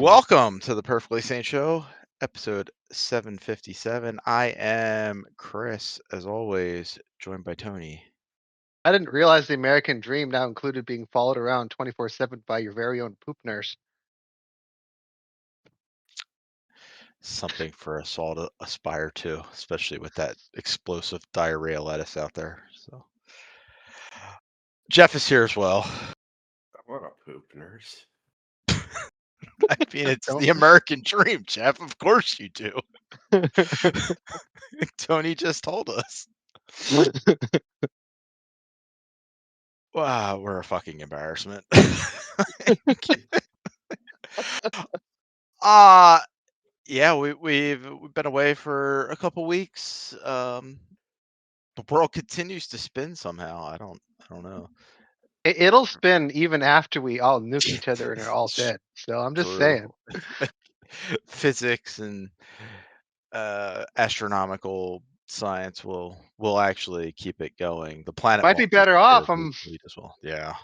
Welcome to the Perfectly Sane Show, episode 757. I am Chris, as always, joined by Tony. I didn't realize the American dream now included being followed around 24/7 by your very own poop nurse. Something for us all to aspire to, especially with that explosive diarrhea lettuce out there. So, Jeff is here as well. I want a poop nurse. I mean, it's Don't- the American dream, Jeff. Of course you do. Tony just told us. Wow, we're a fucking embarrassment. Yeah, we've been away for a couple weeks. The world continues to spin somehow. I don't know. It'll spin even after we all nuke each other and are all dead. So I'm just saying. True. Physics and astronomical science will actually keep it going. The planet Might be won't better disappear, off. but we just will. Yeah.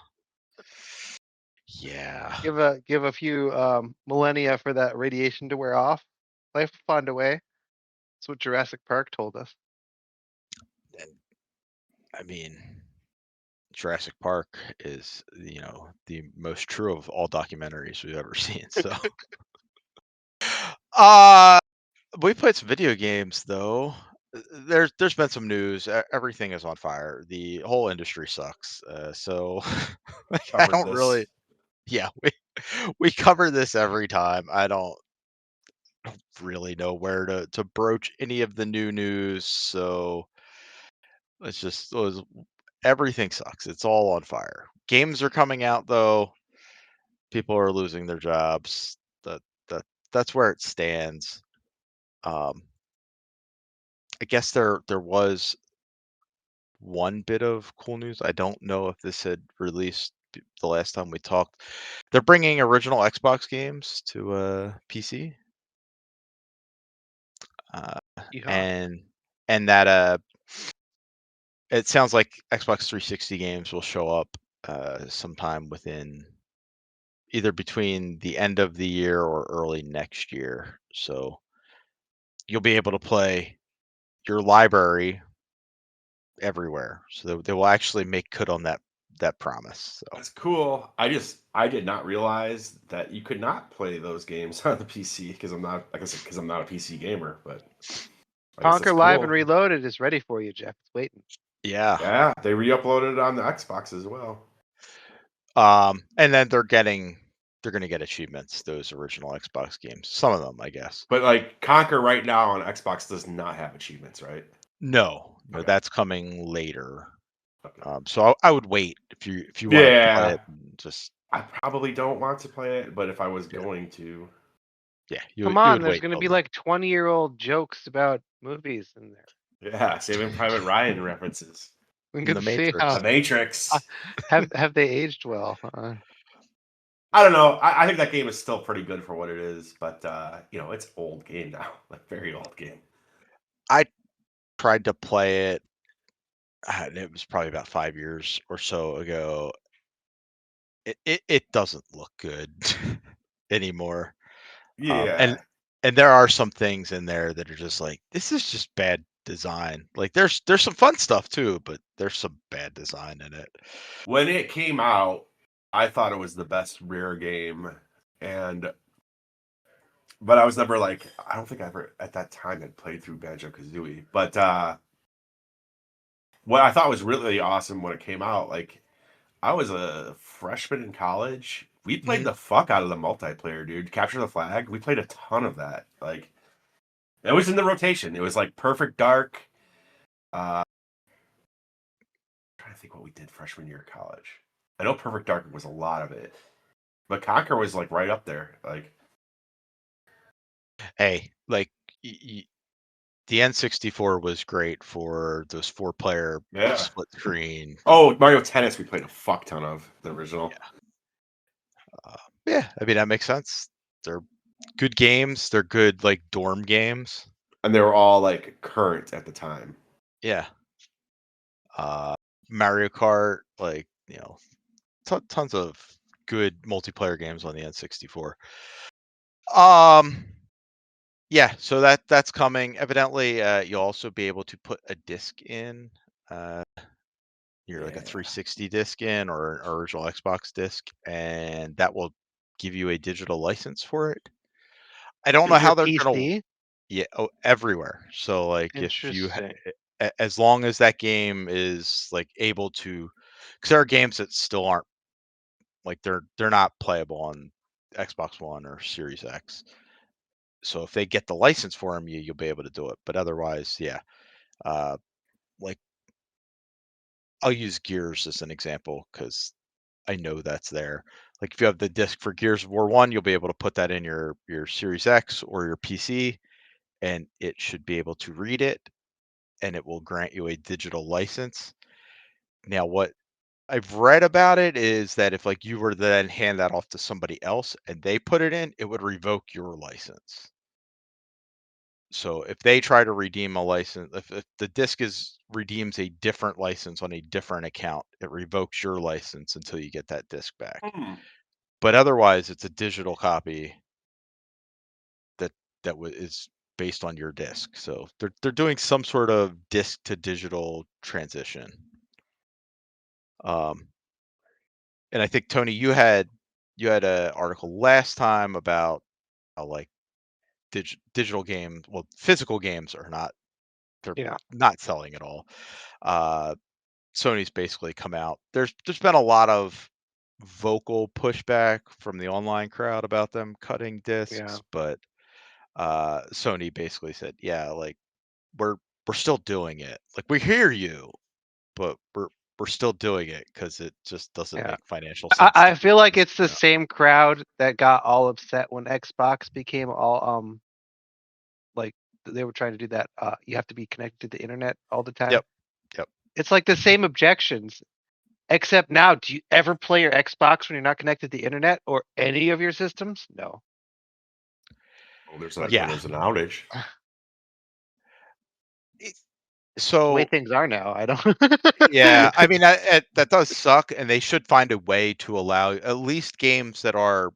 Yeah. Give a few millennia for that radiation to wear off. Life will find a way. That's what Jurassic Park told us. And I mean, Jurassic Park is, the most true of all documentaries we've ever seen. So, we played some video games though. There's been some news. Everything is on fire. The whole industry sucks. So like, I Covered don't this. really. Yeah, we cover this every time. I don't really know where to broach any of the new news. So everything sucks. It's all on fire. Games are coming out though. People are losing their jobs. That that that's where it stands. I guess there was one bit of cool news. I don't know if this had released the last time we talked. They're bringing original Xbox games to PC, Yeehaw. and that it sounds like Xbox 360 games will show up sometime within either between the end of the year or early next year. So you'll be able to play your library everywhere. So they will actually make good on that promise. So That's cool. I did not realize that you could not play those games on the PC because I'm not, like I said, because I'm not a PC gamer. But I guess Conquer that's Live cool. and Reloaded is ready for you, Jeff. It's waiting. yeah. Yeah, they re-uploaded it on the Xbox as well. And then they're going to get achievements, those original Xbox games. Some of them, I guess. But like Conquer right now on Xbox does not have achievements, right? No, Okay. that's coming later. Okay. So I would wait if you want to play it. And just I probably don't want to play it, but if I was going to, you Come you on, would there's wait. going to till be then. like 20-year-old jokes about movies in there. yeah, Saving Private Ryan references. We In can the see how The Matrix. have they aged well. I don't know. I think that game is still pretty good for what it is, but it's old game now, like very old game. I tried to play it. It was probably about 5 years or so ago. It doesn't look good anymore. Yeah. And there are some things in there that are just like, this is just bad design. Like there's some fun stuff too, but there's some bad design in it. When it came out, I thought it was the best Rare game, but I was never like, I don't think I ever at that time had played through Banjo-Kazooie. But what I thought was really awesome when it came out, like I was a freshman in college. We played the fuck out of the multiplayer, dude. Capture the Flag. We played a ton of that. Like it was in the rotation. It was like Perfect Dark. I'm trying to think what we did freshman year of college. I know Perfect Dark was a lot of it, but Conquer was like right up there. Like, Hey, like the N64 was great for those 4-player yeah. split screen. Oh, Mario Tennis we played a fuck ton of the original. Yeah, I mean that makes sense. They're good games. They're good like dorm games. And they were all like current at the time. Yeah. Mario Kart, like tons of good multiplayer games on the N64. Yeah, so that's coming. Evidently, you'll also be able to put a disc in, like a 360 disc in or an original Xbox disc, and that will give you a digital license for it. I don't To know your how they're gonna. PC? Yeah, everywhere. So like if you Interesting. as long as that game is like able to, because there are games that still aren't like they're not playable on Xbox One or Series X. So if they get the license for them, you'll be able to do it. But otherwise, yeah. Uh, like I'll use Gears as an example because I know that's there. Like if you have the disc for Gears of War 1, you'll be able to put that in your Series X or your PC, and it should be able to read it, and it will grant you a digital license. Now, what I've read about it is that if like you were to then hand that off to somebody else and they put it in, it would revoke your license. So if they try to redeem a license, if the disc redeems a different license on a different account, it revokes your license until you get that disc back. But otherwise, it's a digital copy that is based on your disc. So they're doing some sort of disc to digital transition. Um, and I think Tony, you had an article last time about how like digital games, well, physical games are not they're Yeah. not selling at all. Uh, Sony's basically come out. There's been a lot of vocal pushback from the online crowd about them cutting Yeah. discs, but Sony basically said, yeah, like we're we're still doing it. Like we hear you, but we're still doing it because it just doesn't Yeah. make financial I sense to I keep feel like this it's the out. same crowd that got all upset when Xbox became all, like, they were trying to do that, you have to be connected to the internet all the time. Yep. Yep. It's like the same objections, except now, do you ever play your Xbox when you're not connected to the internet or any of your systems? No. Well, there's Like, when Yeah. there's an outage. It- the way So things are now, I don't. yeah, I mean that does suck, and they should find a way to allow at least games that are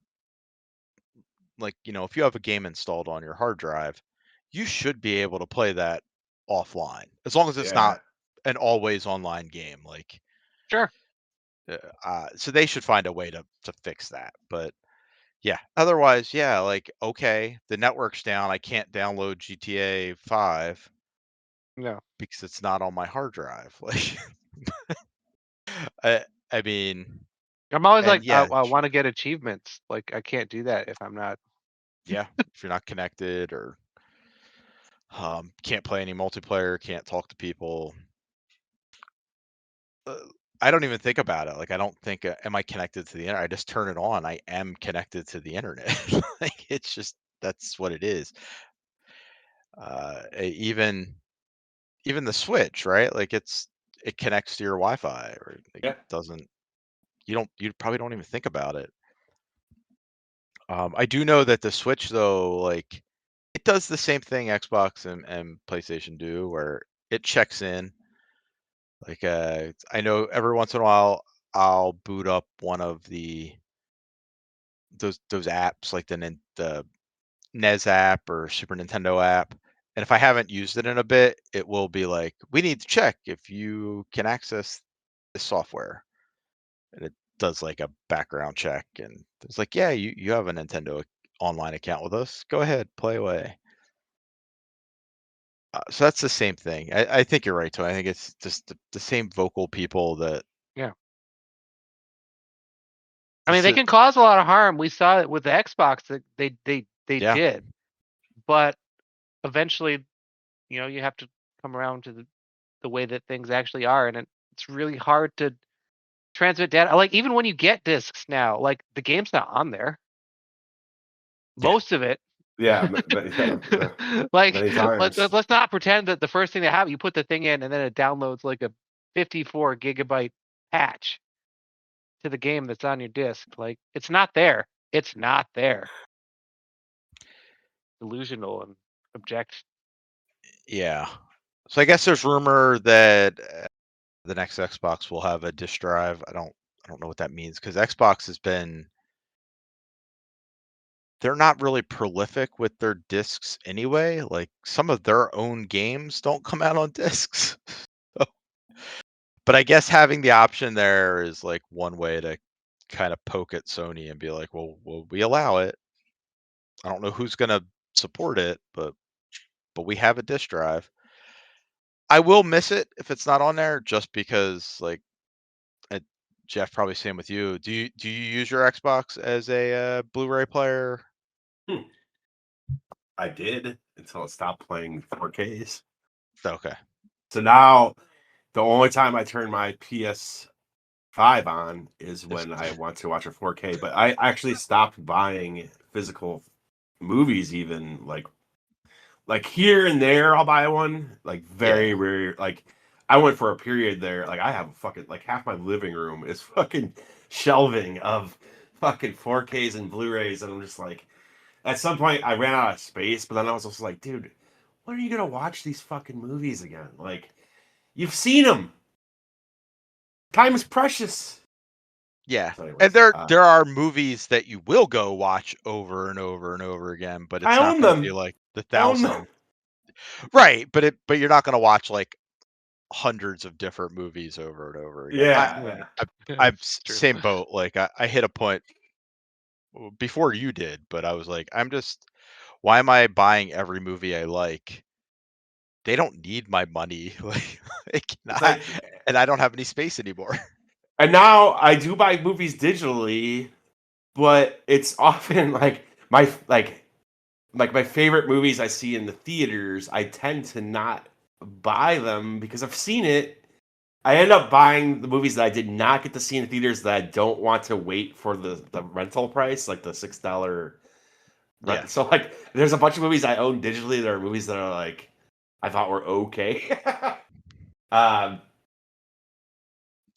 like if you have a game installed on your hard drive, you should be able to play that offline as long as it's Yeah. not an always online game. Like, Sure. so they should find a way to fix that. But yeah, otherwise, yeah, like okay, the network's down. I can't download GTA 5 No. because it's not on my hard drive. Like, I mean, I'm always and like, I yeah, I wanna get achievements, like, I can't do that if I'm not. yeah, if you're not connected or can't play any multiplayer, can't talk to people. uh, I don't even think about it. Like, I don't think, am I connected to the internet? I just turn it on. I am connected to the internet. Like, it's just that's what it is. Even the Switch, right? Like, it connects to your Wi-Fi, or like Yeah. it doesn't. You probably don't even think about it. I do know that the Switch though, like it does the same thing Xbox and PlayStation do, where it checks in. Like, I know every once in a while I'll boot up one of those apps, like the NES app or Super Nintendo app, and if I haven't used it in a bit, it will be like, "We need to check if you can access this software," and it does like a background check, and it's like, "Yeah, you have a Nintendo online account with us. Go ahead, play away." So that's the same thing. I think you're right, Tony. I think it's just the same vocal people that Yeah. I mean, this they is, can cause a lot of harm. We saw it with the Xbox that they yeah. did, but eventually, you have to come around to the way that things actually are, and it's really hard to transmit data. Like, even when you get discs now, like, the game's not on there. Yeah. Most of it. Yeah. Yeah. Like, Many let's times. let's not pretend that the first thing that happens, you put the thing in and then it downloads like a 54 gigabyte patch to the game that's on your disc. Like, it's not there. It's not there. Delusional and object. Yeah. So I guess there's rumor that the next Xbox will have a disk drive. I don't know what that means because Xbox has been they're not really prolific with their discs anyway. Like some of their own games don't come out on discs. But I guess having the option there is like one way to kind of poke at Sony and be like, well, we allow it. I don't know who's going to support it, but we have a disk drive. I will miss it if it's not on there, just because like Jeff, probably same with you. Do you use your Xbox as a Blu-ray player? I did until it stopped playing 4Ks. Okay. So now the only time I turn my PS5 on is when I want to watch a 4K. But I actually stopped buying physical movies, even like here and there I'll buy one. Like very rare. Like I went for a period there. Like I have fucking like half my living room is fucking shelving of fucking 4Ks and Blu-rays, and I'm just like, at some point I ran out of space. But then I was also like, dude, when are you gonna watch these fucking movies again? Like, you've seen them. Time is precious. Yeah. So anyways, And there are movies that you will go watch over and over and over again, but it's I not own going to be them. like the I own them. 1,000. Right, but you're not going to watch like hundreds of different movies over and over again. Yeah. I'm True. same boat. Like I hit a point before you did, but I was like, why am I buying every movie I like? They don't need my money. It's like, and I don't have any space anymore. and now I do buy movies digitally, but it's often like my my favorite movies I see in the theaters. I tend to not buy them because I've seen it. I end up buying the movies that I did not get to see in theaters that I don't want to wait for the rental price, like the $6 rent. Yeah. So like, there's a bunch of movies I own digitally. There are movies that are like I thought were okay.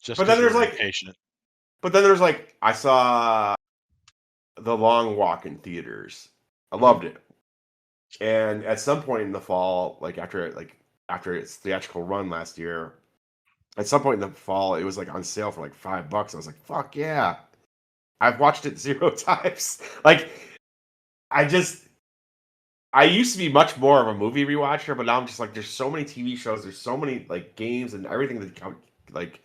Just But then because there's you're like, impatient. I saw The Long Walk in theaters. I Mhm. loved it. And at some point in the fall, after its theatrical run last year, at some point in the fall, it was like on sale for like $5. I was like, fuck yeah. I've watched it 0 times. Like, I used to be much more of a movie rewatcher, but now I'm just like, there's so many TV shows, there's so many like games and everything that like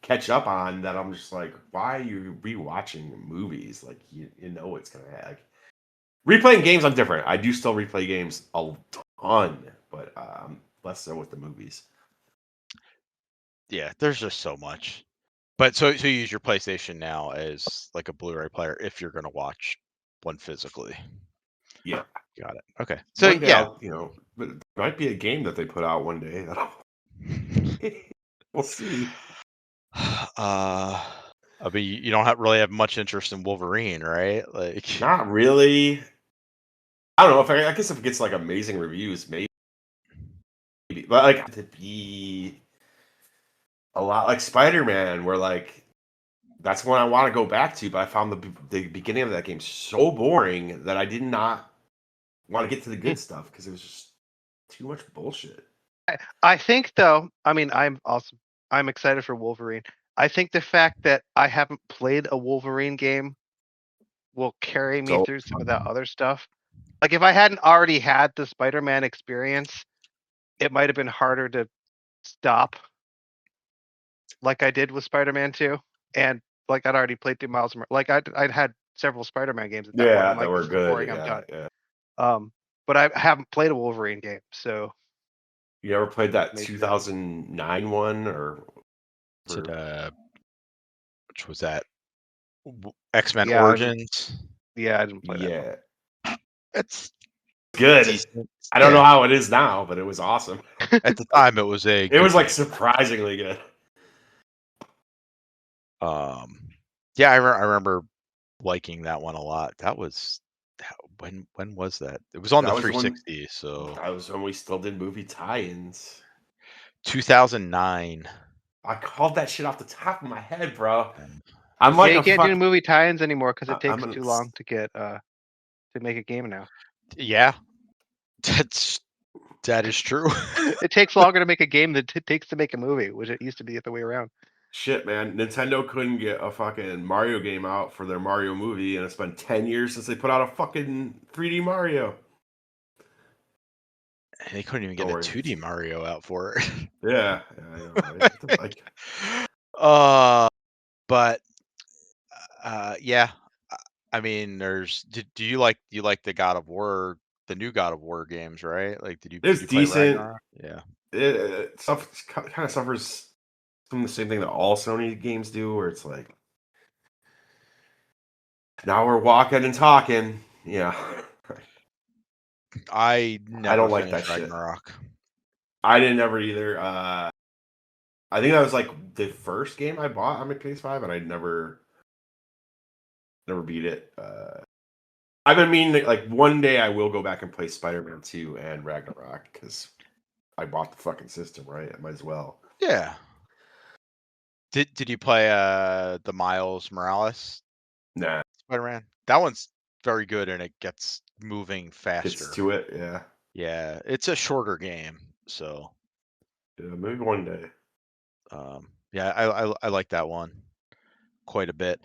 catch up on, that I'm just like, why are you rewatching movies? Like, you know it's gonna like, replaying games. I'm different. I do still replay games a ton, but less so with the movies. Yeah, there's just so much. But so you use your PlayStation now as like a Blu-ray player if you're going to watch one physically. Yeah. Got it. Okay. So One day yeah, but it might be a game that they put out one day. We'll see. I mean, you don't really have much interest in Wolverine, right? Like, Not really. I don't know if I guess if it gets like amazing reviews, maybe. But like to be a lot like Spider-Man, where like that's one I want to go back to, but I found the beginning of that game so boring that I did not want to get to the good stuff because it was just too much bullshit. I think though, I mean, I'm excited for Wolverine. I think the fact that I haven't played a Wolverine game will carry me So through some of that other stuff. Like if I hadn't already had the Spider-Man experience, it might have been harder to stop like I did with Spider-Man 2. And like I'd already played through Miles Morales. Like I'd had several Spider-Man games at that point. yeah, I'm that like, were this is good. boring, I'm Yeah, done. yeah. But I haven't played a Wolverine game, so You ever played that maybe 2009 one or? which was that? X-Men yeah, Origins. yeah, I didn't play that one. Yeah, It's good. decent. I don't Yeah. know how it is now, but it was awesome. At the time, it was a It good was like game. surprisingly good. Yeah, I remember liking that one a lot. That was when was that? It was on the That was when 360, so we still did movie tie-ins. 2009. I called that shit off the top of my head, bro. And I'm Yeah, like you a can't do fuck. movie tie-ins anymore because it takes I'm too long to get to make a game now. yeah, that is true. It takes longer to make a game than it takes to make a movie, which it used to be the other way around. Shit, man. Nintendo couldn't get a fucking Mario game out for their Mario movie, and it's been 10 years since they put out a fucking 3D Mario. They couldn't even Don't get a worry. 2D Mario out for it. Yeah, I know, right? Like, But yeah. I mean, do you like the God of War, the new God of War games, right? Like, did it's you play decent. Ragnarok? Yeah. It kind of suffers from the same thing that all Sony games do, where it's like, now we're walking and talking. Yeah. I I never don't like that finished shit. Ragnarok. I didn't ever either. I think that was like the first game I bought on my PS5, and I never beat it. I've been meaning to, like, one day I will go back and play Spider-Man 2 and Ragnarok, because I bought the fucking system, right? I might as well. Yeah. Did you play the Miles Morales Nah, Spider-Man? That one's very good, and it gets moving faster. gets to it, yeah. Yeah, it's a shorter game, so Yeah, maybe one day. yeah, I like that one quite a bit.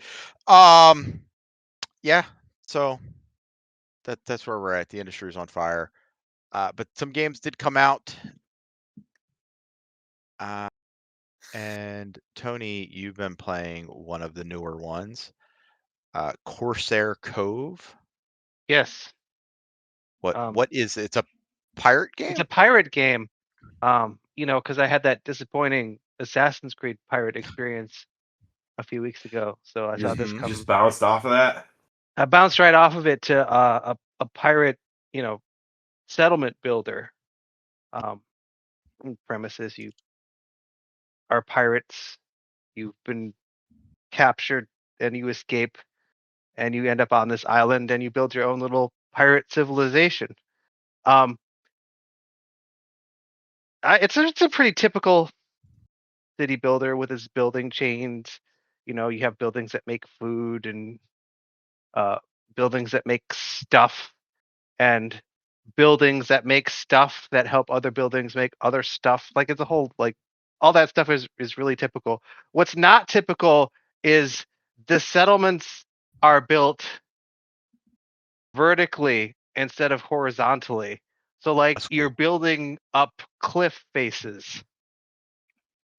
Yeah, so that's where we're at. The industry is on fire. But some games did come out. And Tony, you've been playing one of the newer ones, Corsair Cove. Yes. What is it? It's a pirate game? It's a pirate game. Because I had that disappointing Assassin's Creed pirate experience a few weeks ago, so I saw this come. Just bounced off of that. I bounced right off of it to a pirate, settlement builder. Premises: you are pirates, you've been captured, and you escape, and you end up on this island, and you build your own little pirate civilization. It's a pretty typical city builder with his building chains. You have buildings that make food, and buildings that make stuff, and buildings that make stuff that help other buildings make other stuff. Like, it's a whole, like, all that stuff is really typical. What's not typical is the settlements are built vertically instead of horizontally. So, like, That's you're cool. building up cliff faces.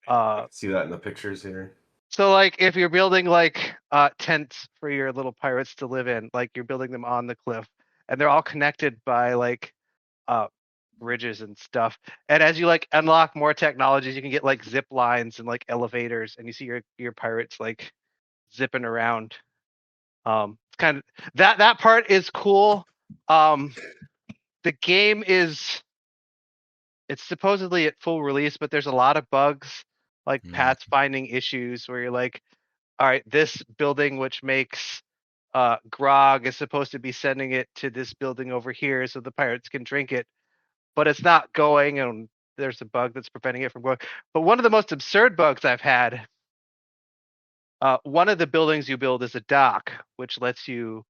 I can see that in the pictures here. So, like, if you're building, like, tents for your little pirates to live in, like, you're building them on the cliff, and they're all connected by, like, bridges and stuff. And as you, like, unlock more technologies, you can get, like, zip lines and, like, elevators, and you see your pirates, like, zipping around. It's kind of that part is cool. The game it's supposedly at full release, but there's a lot of bugs, like paths finding issues, where you're like, all right, this building which makes grog is supposed to be sending it to this building over here so the pirates can drink it, but it's not going, and there's a bug that's preventing it from going. But one of the most absurd bugs I've had, one of the buildings you build is a dock, which lets you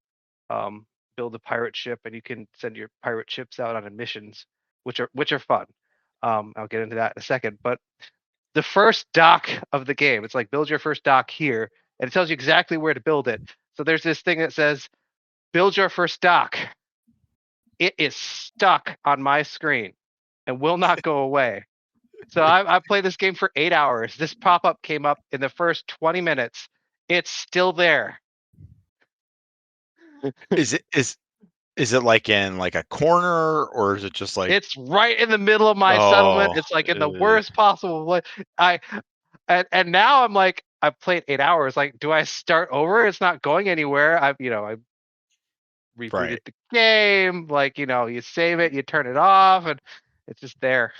build a pirate ship, and you can send your pirate ships out on missions, which are fun. I'll get into that in a second. But the first dock of the game, it's like, build your first dock here, and it tells you exactly where to build it. So there's this thing that says, build your first dock. It is stuck on my screen and will not go away. So I played this game for 8 hours. This pop-up came up in the first 20 minutes. It's still there. Is it like in like a corner, or is it just like It's right in the middle of my settlement. It's like in the worst possible way. And now I'm like, I've played 8 hours. Like, do I start over? It's not going anywhere. I rebooted right? the game. Like, you save it, you turn it off, and it's just there.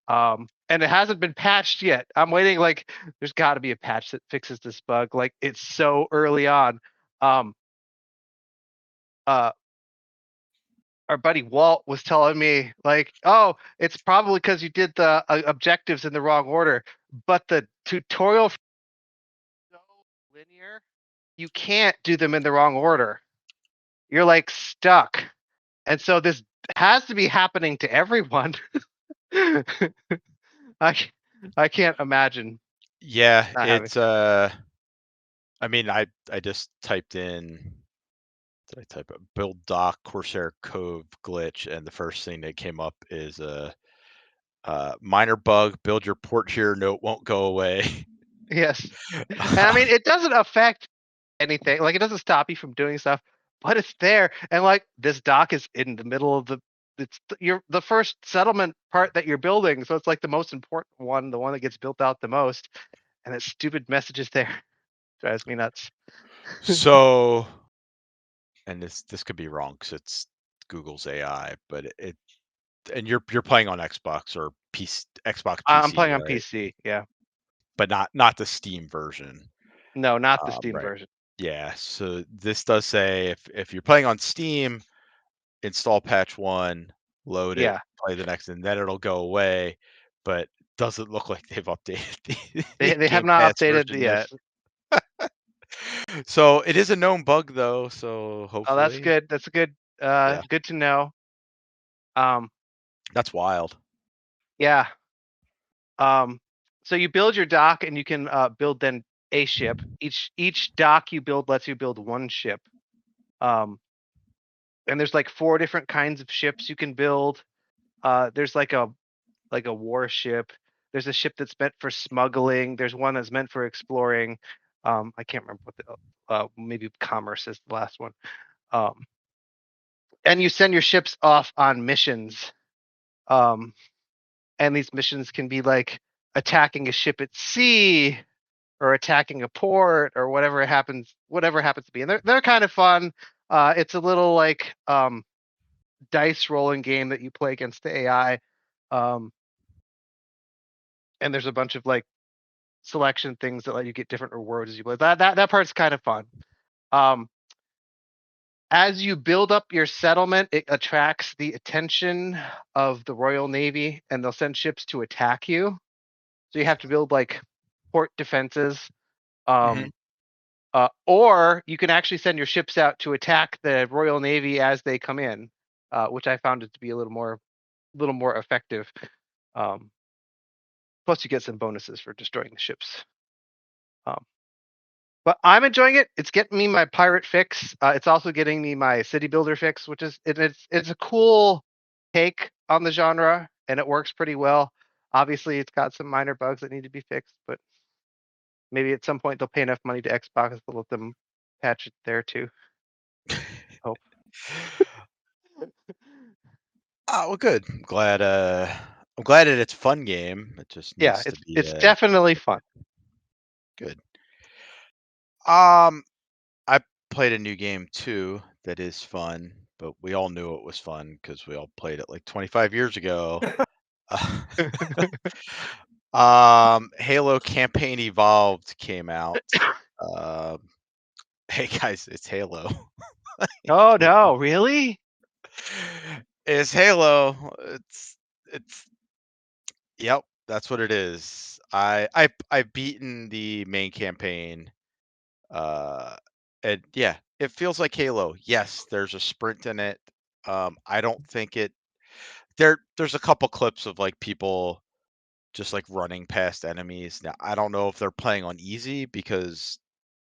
And it hasn't been patched yet. I'm waiting. Like, there's got to be a patch that fixes this bug. Like, it's so early on. Our buddy Walt was telling me, like, oh, it's probably because you did the objectives in the wrong order, but the tutorial is so linear, you can't do them in the wrong order. You're, like, stuck. And so this has to be happening to everyone. I can't imagine. Yeah, Not heavy. it's I mean, I just typed in. Did I type it? Build dock Corsair Cove glitch, and the first thing that came up is a minor bug. Build your port here. No, it won't go away. Yes. And I mean, it doesn't affect anything. Like, it doesn't stop you from doing stuff, but it's there. And like, this dock is in the middle of the first settlement part that you're building, so it's like the most important one, the one that gets built out the most, and that stupid message is there. Drives me nuts. So, and this could be wrong because it's Google's AI, but and you're playing on Xbox or PC, Xbox I'm PC, playing on right? PC. Yeah. But not the Steam version. No, not the Steam Right. version. Yeah. So this does say if you're playing on Steam, install patch 1, load it, Yeah. play the next, and then it'll go away. But doesn't look like they've updated the They have Game not Pass updated version this. yet. So it is a known bug though. So Oh, that's hopefully, good. That's good. yeah, Good to know. Um, that's wild. yeah. So you build your dock, and you can build then a ship. Each dock you build lets you build one ship. And there's like 4 different kinds of ships you can build. There's like a warship. There's a ship that's meant for smuggling. There's one that's meant for exploring. I can't remember what maybe commerce is the last one. And you send your ships off on missions. And these missions can be like attacking a ship at sea, or attacking a port, or whatever happens to be. And they're kind of fun. It's a little like dice rolling game that you play against the AI. Um, and there's a bunch of like selection things that let you get different rewards as you play. That part's kind of fun. Um, as you build up your settlement, it attracts the attention of the Royal Navy, and they'll send ships to attack you. So you have to build like port defenses. Hmm. Or you can actually send your ships out to attack the Royal Navy as they come in, which I found it to be a little more effective. Um, Plus, you get some bonuses for destroying the ships. Um, but I'm enjoying it. It's getting me my pirate fix. It's also getting me my city builder fix, which is it's a cool take on the genre, and it works pretty well. Obviously, it's got some minor bugs that need to be fixed, but maybe at some point they'll pay enough money to Xbox to let them patch it there too. Hope. Oh, well, good. I'm glad that it's a fun game. It just Yeah, needs to be it's definitely fun. good. Um, I played a new game too that is fun, but we all knew it was fun because we all played it like 25 years ago. Halo Campaign Evolved came out. Um, hey guys, it's Halo. Oh no, really? It's Halo. It's Yep, that's what it is. I've beaten the main campaign. Uh and yeah, it feels like Halo. Yes, there's a sprint in it. I don't think there's a couple clips of like people just like running past enemies. Now, I don't know if they're playing on easy because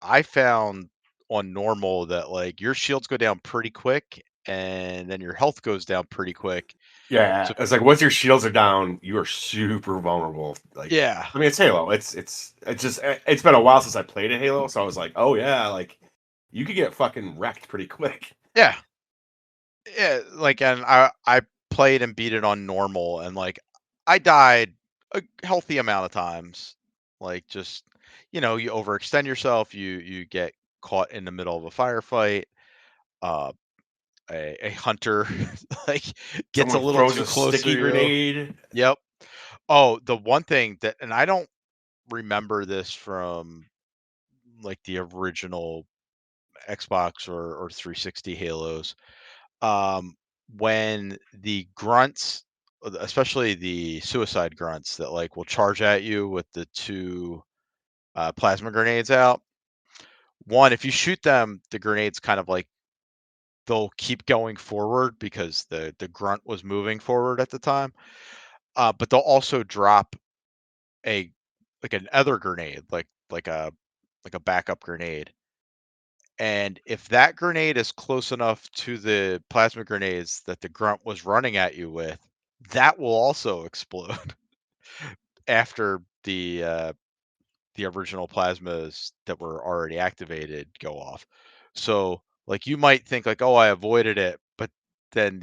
I found on normal that like your shields go down pretty quick and then your health goes down pretty quick. Yeah, So it's like once your shields are down, you are super vulnerable. Like, yeah. I mean, it's Halo. It's just it's been a while since I played a Halo, so I was like, oh yeah, like you could get fucking wrecked pretty quick. Yeah. Yeah, like, and I played and beat it on normal, and like I died a healthy amount of times. Like, just you overextend yourself, you get caught in the middle of a firefight. Uh, a hunter like gets a Someone little throws too a close to sticky you. grenade. Yep. Oh, the one thing that, and I don't remember this from like the original Xbox or 360 Halos. um, when the grunts, especially the suicide grunts that like will charge at you with the two plasma grenades out. One, if you shoot them, the grenades kind of like they'll keep going forward because the grunt was moving forward at the time. But they'll also drop a an other grenade, like a backup grenade. And if that grenade is close enough to the plasma grenades that the grunt was running at you with, that will also explode after the original plasmas that were already activated go off. So like you might think like, oh, I avoided it, but then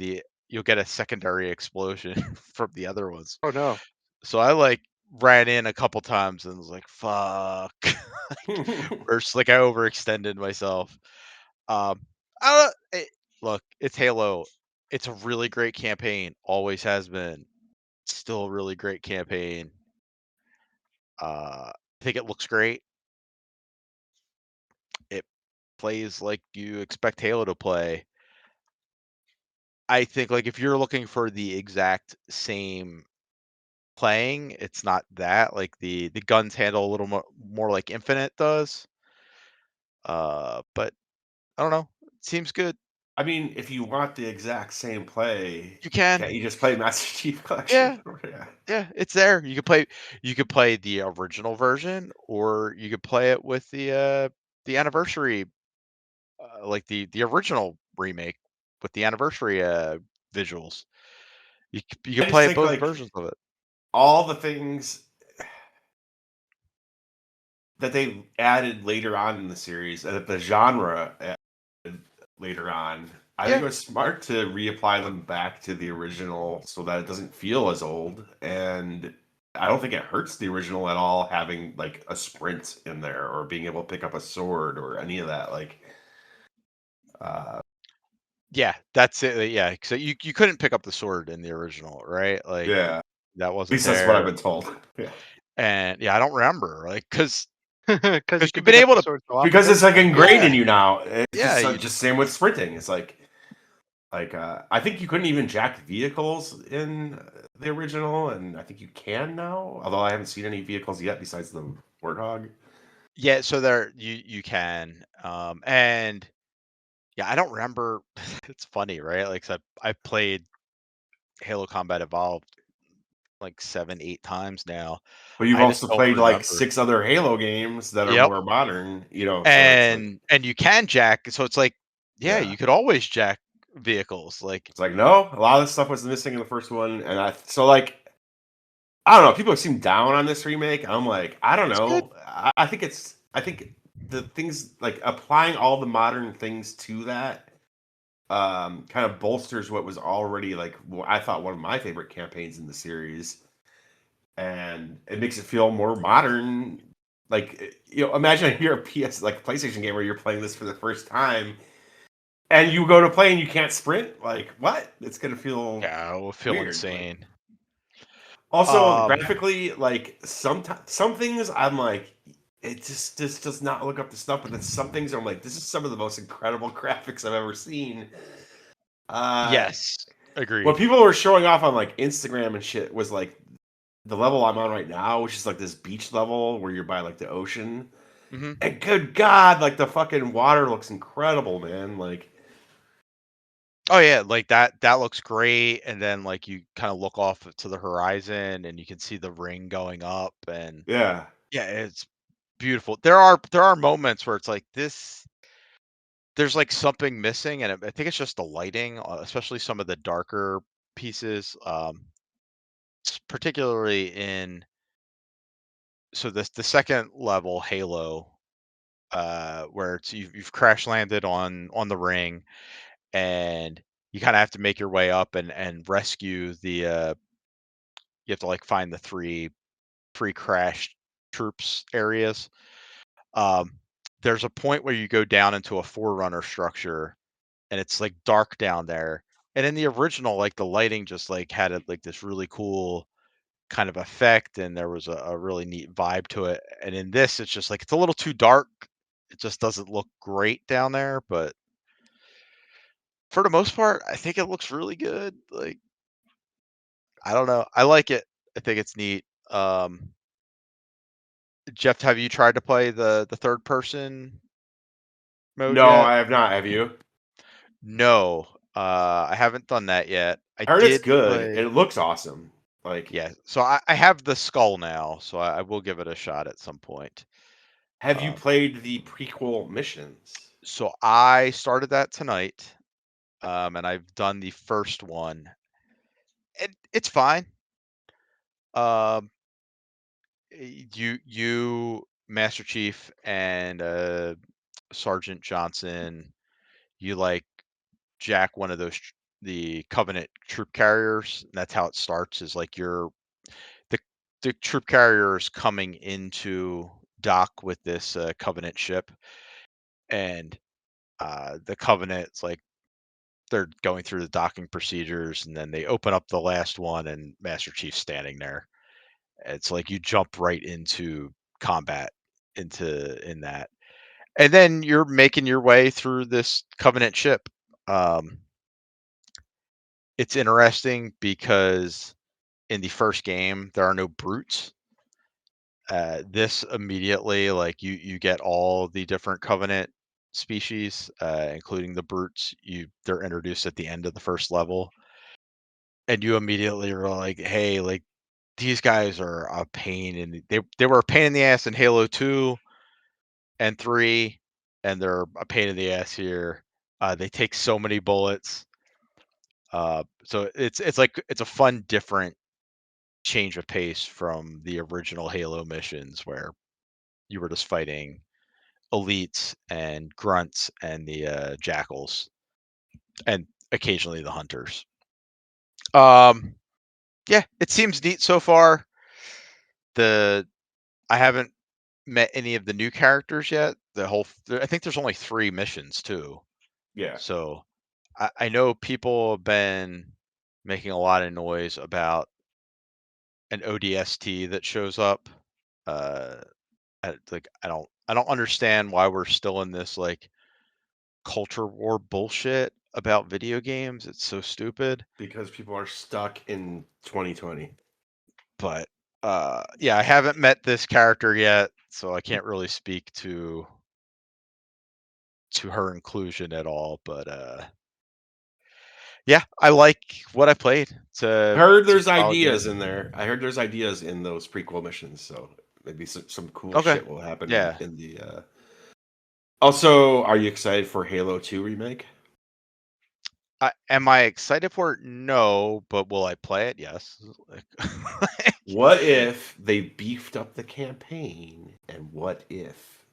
you'll get a secondary explosion from the other ones. Oh no. So I like ran in a couple times and was like, fuck. Or just like I overextended myself. Um, look, it's Halo. It's a really great campaign. Always has been. Still a really great campaign. I think it looks great. It plays like you expect Halo to play. I think like if you're looking for the exact same playing, it's not that. Like the guns handle a little more like Infinite does. But I don't know. It seems good. I mean, if you want the exact same play, You can't you can. just play Master Chief Collection? Yeah, Yeah. yeah, it's there. You could play the original version, or you could play it with the anniversary, like the original remake with the anniversary visuals. You I could just play think both like versions of it. all the things that they added later on in the series, and that the genre added later on, I think Yeah, it was smart to reapply them back to the original so that it doesn't feel as old. And I don't think it hurts the original at all having like a sprint in there or being able to pick up a sword or any of that. Like, uh, yeah, that's it. Yeah, so you couldn't pick up the sword in the original, right? Like yeah, at that wasn't least that's what I've there. been told. Yeah, And yeah, I don't remember, like Because you you've can been pick up able the to. sword so because often. it's like ingrained in Yeah, you now. It's yeah, just you just just. same with sprinting. It's like I think you couldn't even jack vehicles in the original, and I think you can now. Although I haven't seen any vehicles yet besides the Warthog. Yeah, so there you can, and yeah, I don't remember. It's funny, right? Like, 'cause I played Halo Combat Evolved like 7, 8 times now. But you've I just also don't played like remember. 6 other Halo games that are Yep, more modern, so it's like and you can jack, so it's like, yeah, yeah. you could always jack vehicles, like, It's like no, a lot of this stuff was missing in the first one, and like I don't know, people seem down on this remake. I'm like, I don't it's good. know. I think the things like applying all the modern things to that kind of bolsters what was already like I thought one of my favorite campaigns in the series, and it makes it feel more modern. Like imagine you're a PS like PlayStation game where you're playing this for the first time, and you go to play and you can't sprint. Like what? It's gonna feel Yeah, it will feel weird. Like insane. also Um, graphically, like some things I'm like. It just does not look up to stuff, but then some things I'm like, this is some of the most incredible graphics I've ever seen. Uh, yes, what agreed. people were showing off on like Instagram and shit was like the level I'm on right now, which is like this beach level where you're by like the ocean. Mhm. And good God, like the fucking water looks incredible, man. Like, Oh yeah, like that looks great, and then, like, you kinda look off to the horizon, and you can see the ring going up, and yeah, yeah, it's beautiful. There are moments where it's like, there's, like, something missing, and I think it's just the lighting, especially some of the darker pieces, particularly in so the second level, Halo, where you've crash landed on the ring, and you kinda have to make your way up and rescue you have to, like, find the 3 pre-crash troops areas. Um, there's a point where you go down into a Forerunner structure, and it's, like, dark down there, and in the original, like, the lighting just, like, had like, this really cool kind of effect, and there was a really neat vibe to it, and in this, it's just, like, it's a little too dark. It just doesn't look great down there, but for the most part, I think it looks really good, like, I don't know. I like it. I think it's neat. Jeff, have you tried to play the third person mode no, yet? I have not. Have you? No, I haven't done that yet. I I heard it's did good. play. It looks awesome. Like, Yeah, so I have the skull now, so I will give it a shot at some point. have you Um, played the prequel missions? so I started that tonight, and I've done the first one. It's fine. Um, you Master Chief and Sergeant Johnson, you like jack one of those the Covenant troop carriers. And that's how it starts. Is like the the troop carrier is coming into dock with this Covenant ship, and the Covenant's like they're going through the docking procedures, and then they open up the last one, and Master Chief's standing there. It's like you jump right into combat in that, and then you're making your way through this Covenant ship. Um, it's interesting because in the first game there are no brutes. This immediately, like you get all the different Covenant species, including the brutes. They're introduced at the end of the first level, and you immediately are like, hey, like these guys are a pain, and they were a pain in the ass in Halo 2 and 3, and they're a pain in the ass here. They take so many bullets. So it's like it's a fun, different change of pace from the original Halo missions where you were just fighting elites and grunts and the jackals and occasionally the hunters. Um, yeah, it seems neat so far. The I haven't met any of the new characters yet. I think there's only 3 missions too. Yeah. So I know people have been making a lot of noise about an ODST that shows up. Uh, I don't understand why we're still in this like culture war bullshit about video games. It's so stupid. Because people are stuck in 2020. But yeah, I haven't met this character yet, so I can't really speak to her inclusion at all. But yeah, I like what I played. I heard It's a there's solid ideas in game. there. I heard there's ideas in those prequel missions, so maybe some cool Okay. shit will happen Yeah. in the. Also, are you excited for Halo 2 remake? Am I excited for it? No, but will I play it? Yes. What if they beefed up the campaign? And what if?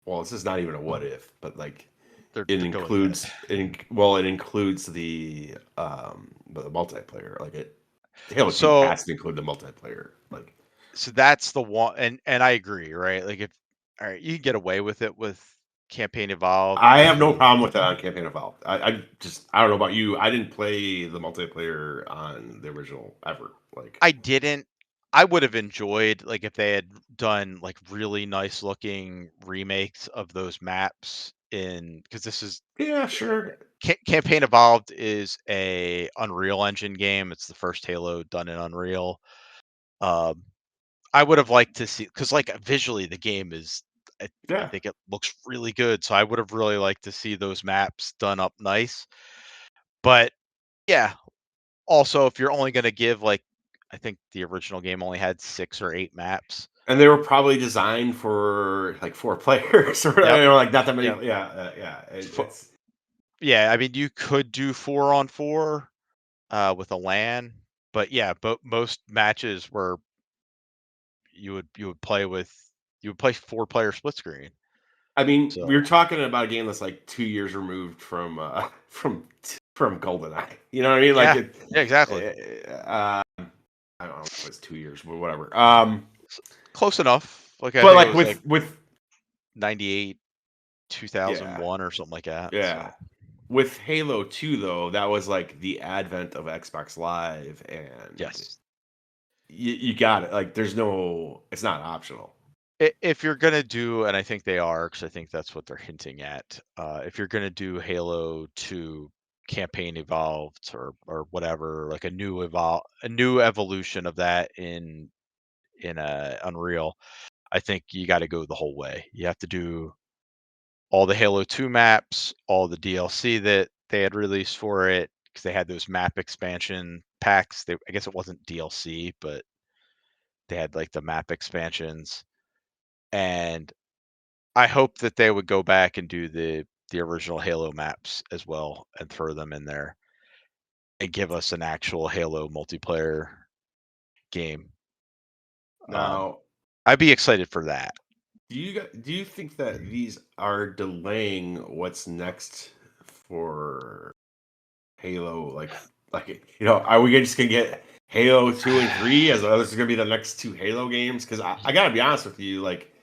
Well, this is not even a what if, but like it they're going with includes it. it includes the multiplayer. Like Halo 2 So has to include the multiplayer. Like that's the one, and I agree, right? Like if all right, you can get away with it with campaign evolved I have no because problem with that on Campaign Evolved. I don't know about you. I didn't play the multiplayer on the original ever. Like I didn't. I would have enjoyed like if they had done like really nice looking remakes of those maps in because this is yeah, sure. campaign evolved is a Unreal Engine game. It's the first Halo done in Unreal. Um, I would have liked to see because like visually the game is I Yeah. think it looks really good. So I would have really liked to see those maps done up nice. But yeah, also if you're only gonna give like I think the original game only had 6 or 8 maps. And they were probably designed for like 4 players or Yep. like not that many. They Yeah, yeah. fo Yeah, I mean you could do 4 on 4 with a LAN, but yeah, but most matches were you would play 4-player split screen. I mean, So we're talking about a game that's like 2 years removed from from GoldenEye. You know what I mean? Like yeah, yeah, exactly. I don't know if it's 2 years, but whatever. Close enough. Like I But think it like was like with 98, yeah, 2001 or something like that. yeah. So With Halo 2 though, that was like the advent of Xbox Live and yes. you got it. Like there's no it's not optional. If you're gonna do, and I think they are, because I think that's what they're hinting at. If you're gonna do Halo 2 campaign evolved or whatever, like a new evolution of that in Unreal, I think you got to go the whole way. You have to do all the Halo 2 maps, all the DLC that they had released for it, because they had those map expansion packs. I guess it wasn't DLC, but they had like the map expansions. And I hope that they would go back and do the original Halo maps as well and throw them in there and give us an actual Halo multiplayer game. Now, I'd be excited for that. do you think that these are delaying what's next for Halo? Like are we just gonna get Halo 2 and 3 as this is gonna be the next two Halo games? Because I gotta be honest with you, like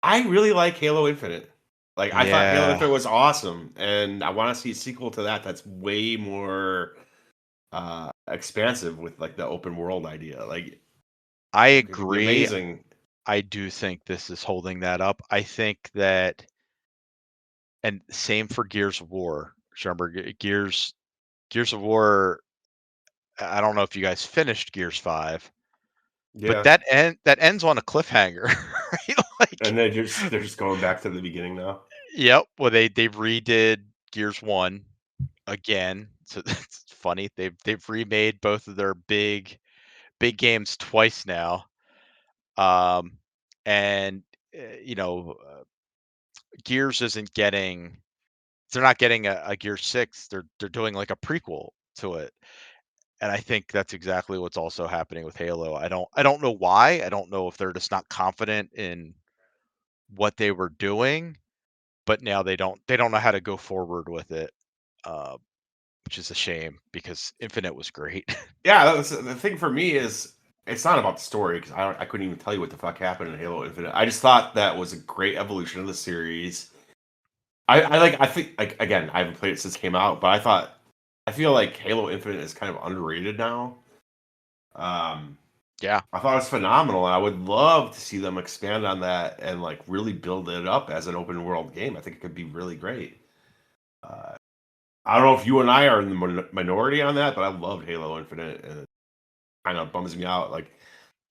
I really like Halo Infinite. Like I thought Halo Yeah, Infinite was awesome, and I want to see a sequel to that that's way more expansive with like the open world idea. Like I it could be agree. amazing. I do think this is holding that up. I think that, and same for Gears of War. Remember, Gears of War. I don't know if you guys finished Gears 5, but Yeah. that ends on a cliffhanger, right? Like, And they're just going back to the beginning now. yep. Well, they redid Gears 1 again. So it's funny. They've remade both of their big games twice now. And you know, Gears isn't getting. They're not getting a Gear 6. They're doing like a prequel to it. And I think that's exactly what's also happening with Halo. I don't know why. I don't know if they're just not confident in what they were doing, but now they don't know how to go forward with it, uh, which is a shame because Infinite was great. Yeah, that's, the thing for me is it's not about the story because I couldn't even tell you what the fuck happened in Halo Infinite. I just thought that was a great evolution of the series. I think like again I haven't played it since it came out, but I feel like Halo Infinite is kind of underrated now. Um, Yeah, I thought it was phenomenal, and I would love to see them expand on that and like really build it up as an open world game. I think it could be really great. Uh, I don't know if you and I are in the minority on that, but I love Halo Infinite, and it kind of bums me out. Like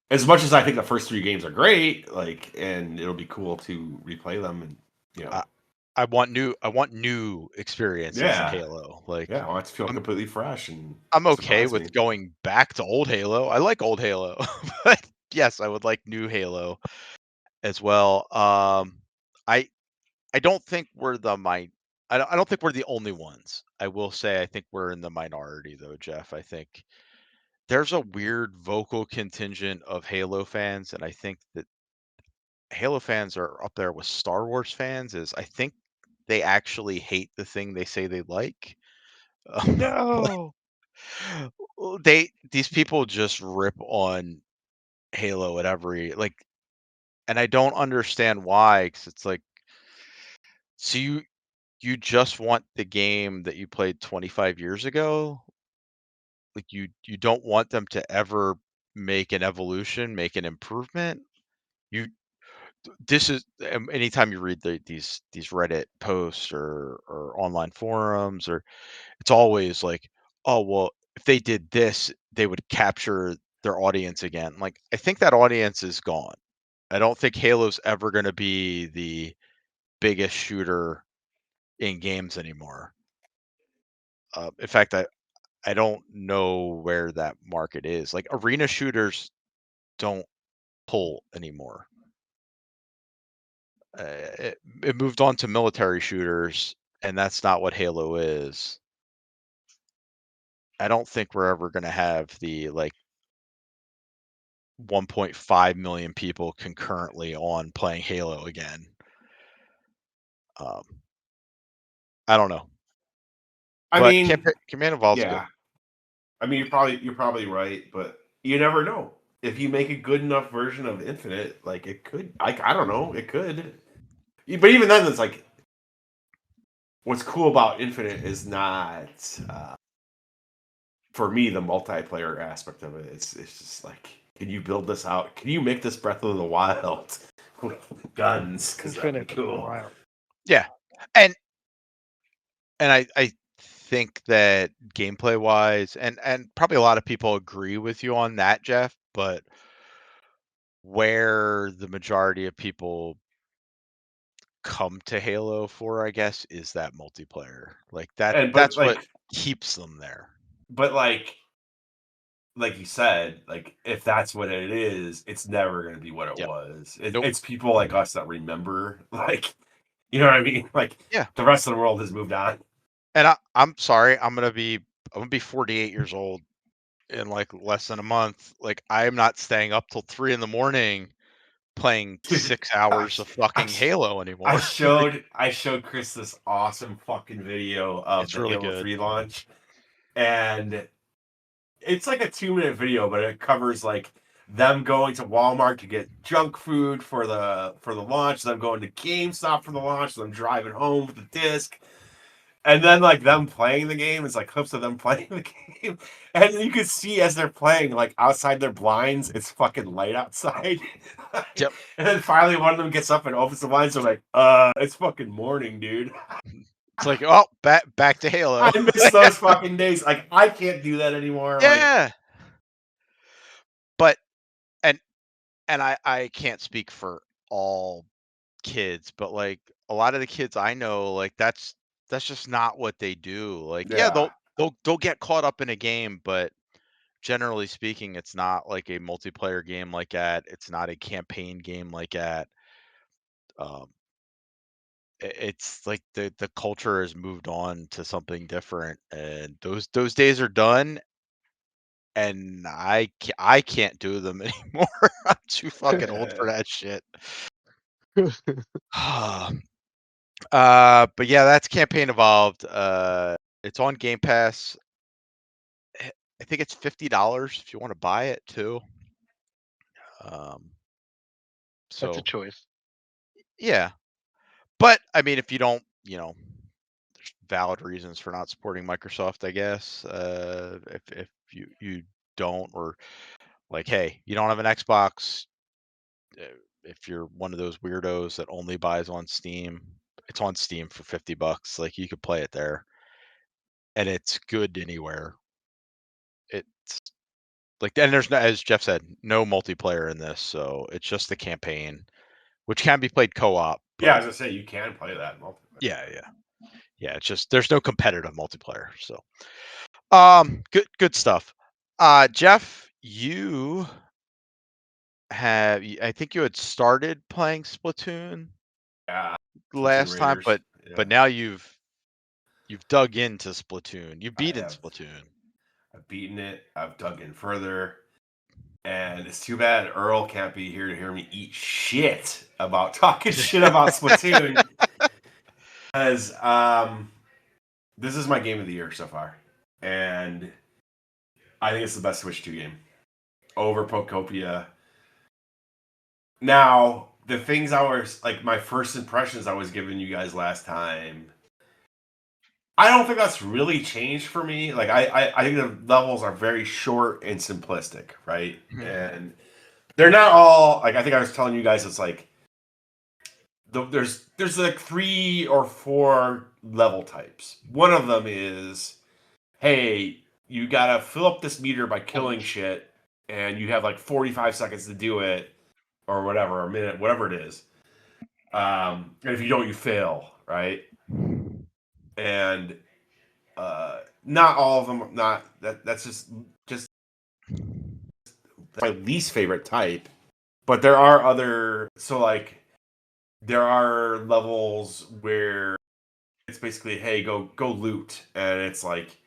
as much as I think the first three games are great, like, and it'll be cool to replay them, and you know, I, I want new experiences in yeah, Halo. Like yeah, I want it to feel I'm completely fresh and I'm okay surprise me. with going back to old Halo. I like old Halo, but yes, I would like new Halo as well. I I don't think we're the I don't think we're the only ones. I will say I think we're in the minority though, Jeff. I think there's a weird vocal contingent of Halo fans, and I think that Halo fans are up there with Star Wars fans. Is I think they actually hate the thing they say they like. Like, No. these people just rip on Halo at every like, and I don't understand why. Because it's like, so you just want the game that you played 25 years ago? Like you don't want them to ever make an evolution, make an improvement? You this is anytime you read these Reddit posts or online forums, or it's always like, oh well, if they did this, they would capture their audience again. Like I think that audience is gone. I don't think Halo's ever going to be the biggest shooter in games anymore. In fact, I don't know where that market is. Like arena shooters don't pull anymore. It moved on to military shooters, and that's not what Halo is. I don't think we're ever going to have the like 1.5 million people concurrently on playing Halo again. Um, I don't know, I but mean, Command Evolved's good. yeah, I mean you're probably right, but you never know. If you make a good enough version of Infinite, like it could, I don't know, it could. But even then, it's like what's cool about Infinite is not for me the multiplayer aspect of it. It's just like, can you build this out? Can you make this Breath of the Wild with guns? Because that'd be Infinite cool. wild. Yeah, and I think that gameplay wise, and probably a lot of people agree with you on that, Jeff. But where the majority of people come to Halo for, I guess, is that multiplayer. Like And but that's what like keeps them there. But like you said, like if that's what it is, it's never going to be what it was. Nope. It's people like us that remember, like, you know what I mean? Like, Yeah. the rest of the world has moved on. And I'm sorry, I'm gonna be 48 years old in like less than a month. Like I'm not staying up till 3 a.m. playing Dude, 6 hours of fucking Halo anymore. I showed Chris this awesome fucking video of It's the really Halo good. 3 launch, and it's like a 2-minute video, but it covers like them going to Walmart to get junk food for the launch, them going to GameStop for the launch, them driving home with the disc, and then like them playing the game. It's like clips of them playing the game, and you can see as they're playing, like outside their blinds, it's fucking light outside. Yep. And then finally one of them gets up and opens the blinds. They're like, it's fucking morning, dude. It's like, oh, back to Halo. I miss those fucking days. Like, I can't do that anymore. Like, Yeah. But and I can't speak for all kids, but like a lot of the kids I know, like that's just not what they do. Like, yeah, yeah. they'll get caught up in a game, but generally speaking, it's not like a multiplayer game like that. It's not a campaign game like that. Um, it's like the culture has moved on to something different, and those days are done. And I can't do them anymore. I'm too fucking old for that shit. But yeah, that's Campaign Evolved. It's on Game Pass. I think it's $50 if you want to buy it too. That's a So choice. yeah, but I mean, if you don't, there's valid reasons for not supporting Microsoft, I guess. If you don't, or like, hey, you don't have an Xbox. If you're one of those weirdos that only buys on Steam, it's on Steam for $50. Like you could play it there, and it's good anywhere. It's like, and there's no, as Jeff said, no multiplayer in this, so it's just the campaign, which can be played co-op. Yeah, I But was gonna say you can play that multiplayer. yeah. It's just there's no competitive multiplayer. So, good stuff. Jeff, I think you had started playing Splatoon Yeah. Splatoon last time, Raiders. Yeah. but now you've dug into Splatoon. You've I beaten have. Splatoon. I've beaten it. I've dug in further. And it's too bad Earl can't be here to hear me eat shit about talking shit about Splatoon. Because this is my game of the year so far. And I think it's the best Switch 2 game. Over Pokopia. Now, the things I was, like, my first impressions I was giving you guys last time, I don't think that's really changed for me. Like, I think the levels are very short and simplistic, right? And they're not all, like, I think I was telling you guys, it's like, there's like 3 or 4 level types. One of them is, hey, you gotta fill up this meter by killing shit, and you have like 45 seconds to do it, or whatever, a minute, whatever it is. And if you don't, you fail, right? And not all of them. Not that. That's just my least favorite type. But there are other. So like, there are levels where it's basically, hey, go loot, and it's like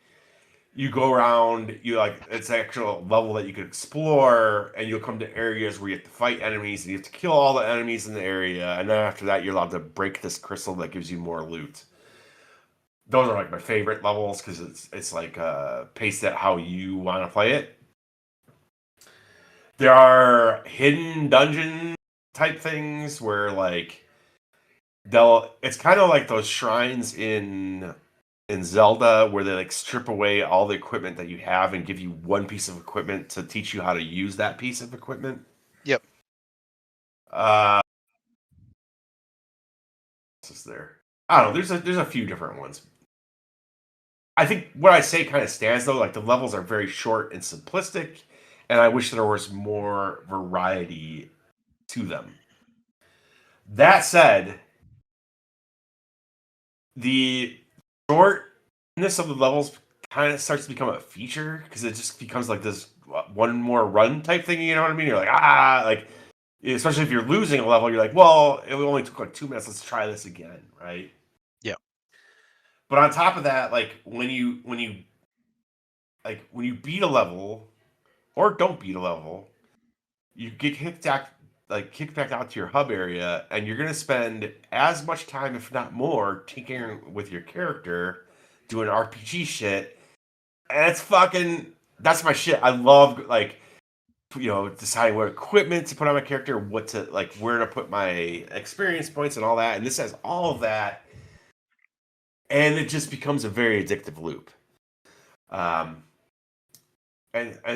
you go around, you like, it's an actual level that you can explore, and you'll come to areas where you have to fight enemies, and you have to kill all the enemies in the area, and then after that, you're allowed to break this crystal that gives you more loot. Those are like my favorite levels because it's like paced at how you want to play it. There are hidden dungeon type things where like it's kind of like those shrines in Zelda where they like strip away all the equipment that you have and give you one piece of equipment to teach you how to use that piece of equipment. Yep. What's this there? I don't know. There's a few different ones. I think what I say kind of stands though. Like the levels are very short and simplistic, and I wish there was more variety to them. That said, the shortness of the levels kind of starts to become a feature because it just becomes like this one more run type thing. You know what I mean? You're like, like, especially if you're losing a level, you're like, well, it only took like 2 minutes. Let's try this again, right? Yeah. But on top of that, like when you beat a level or don't beat a level, you get kicked back out to your hub area, and you're gonna spend as much time, if not more, tinkering with your character, doing RPG shit. And that's my shit. I love like deciding what equipment to put on my character, what to like, where to put my experience points and all that. And this has all of that, and it just becomes a very addictive loop. And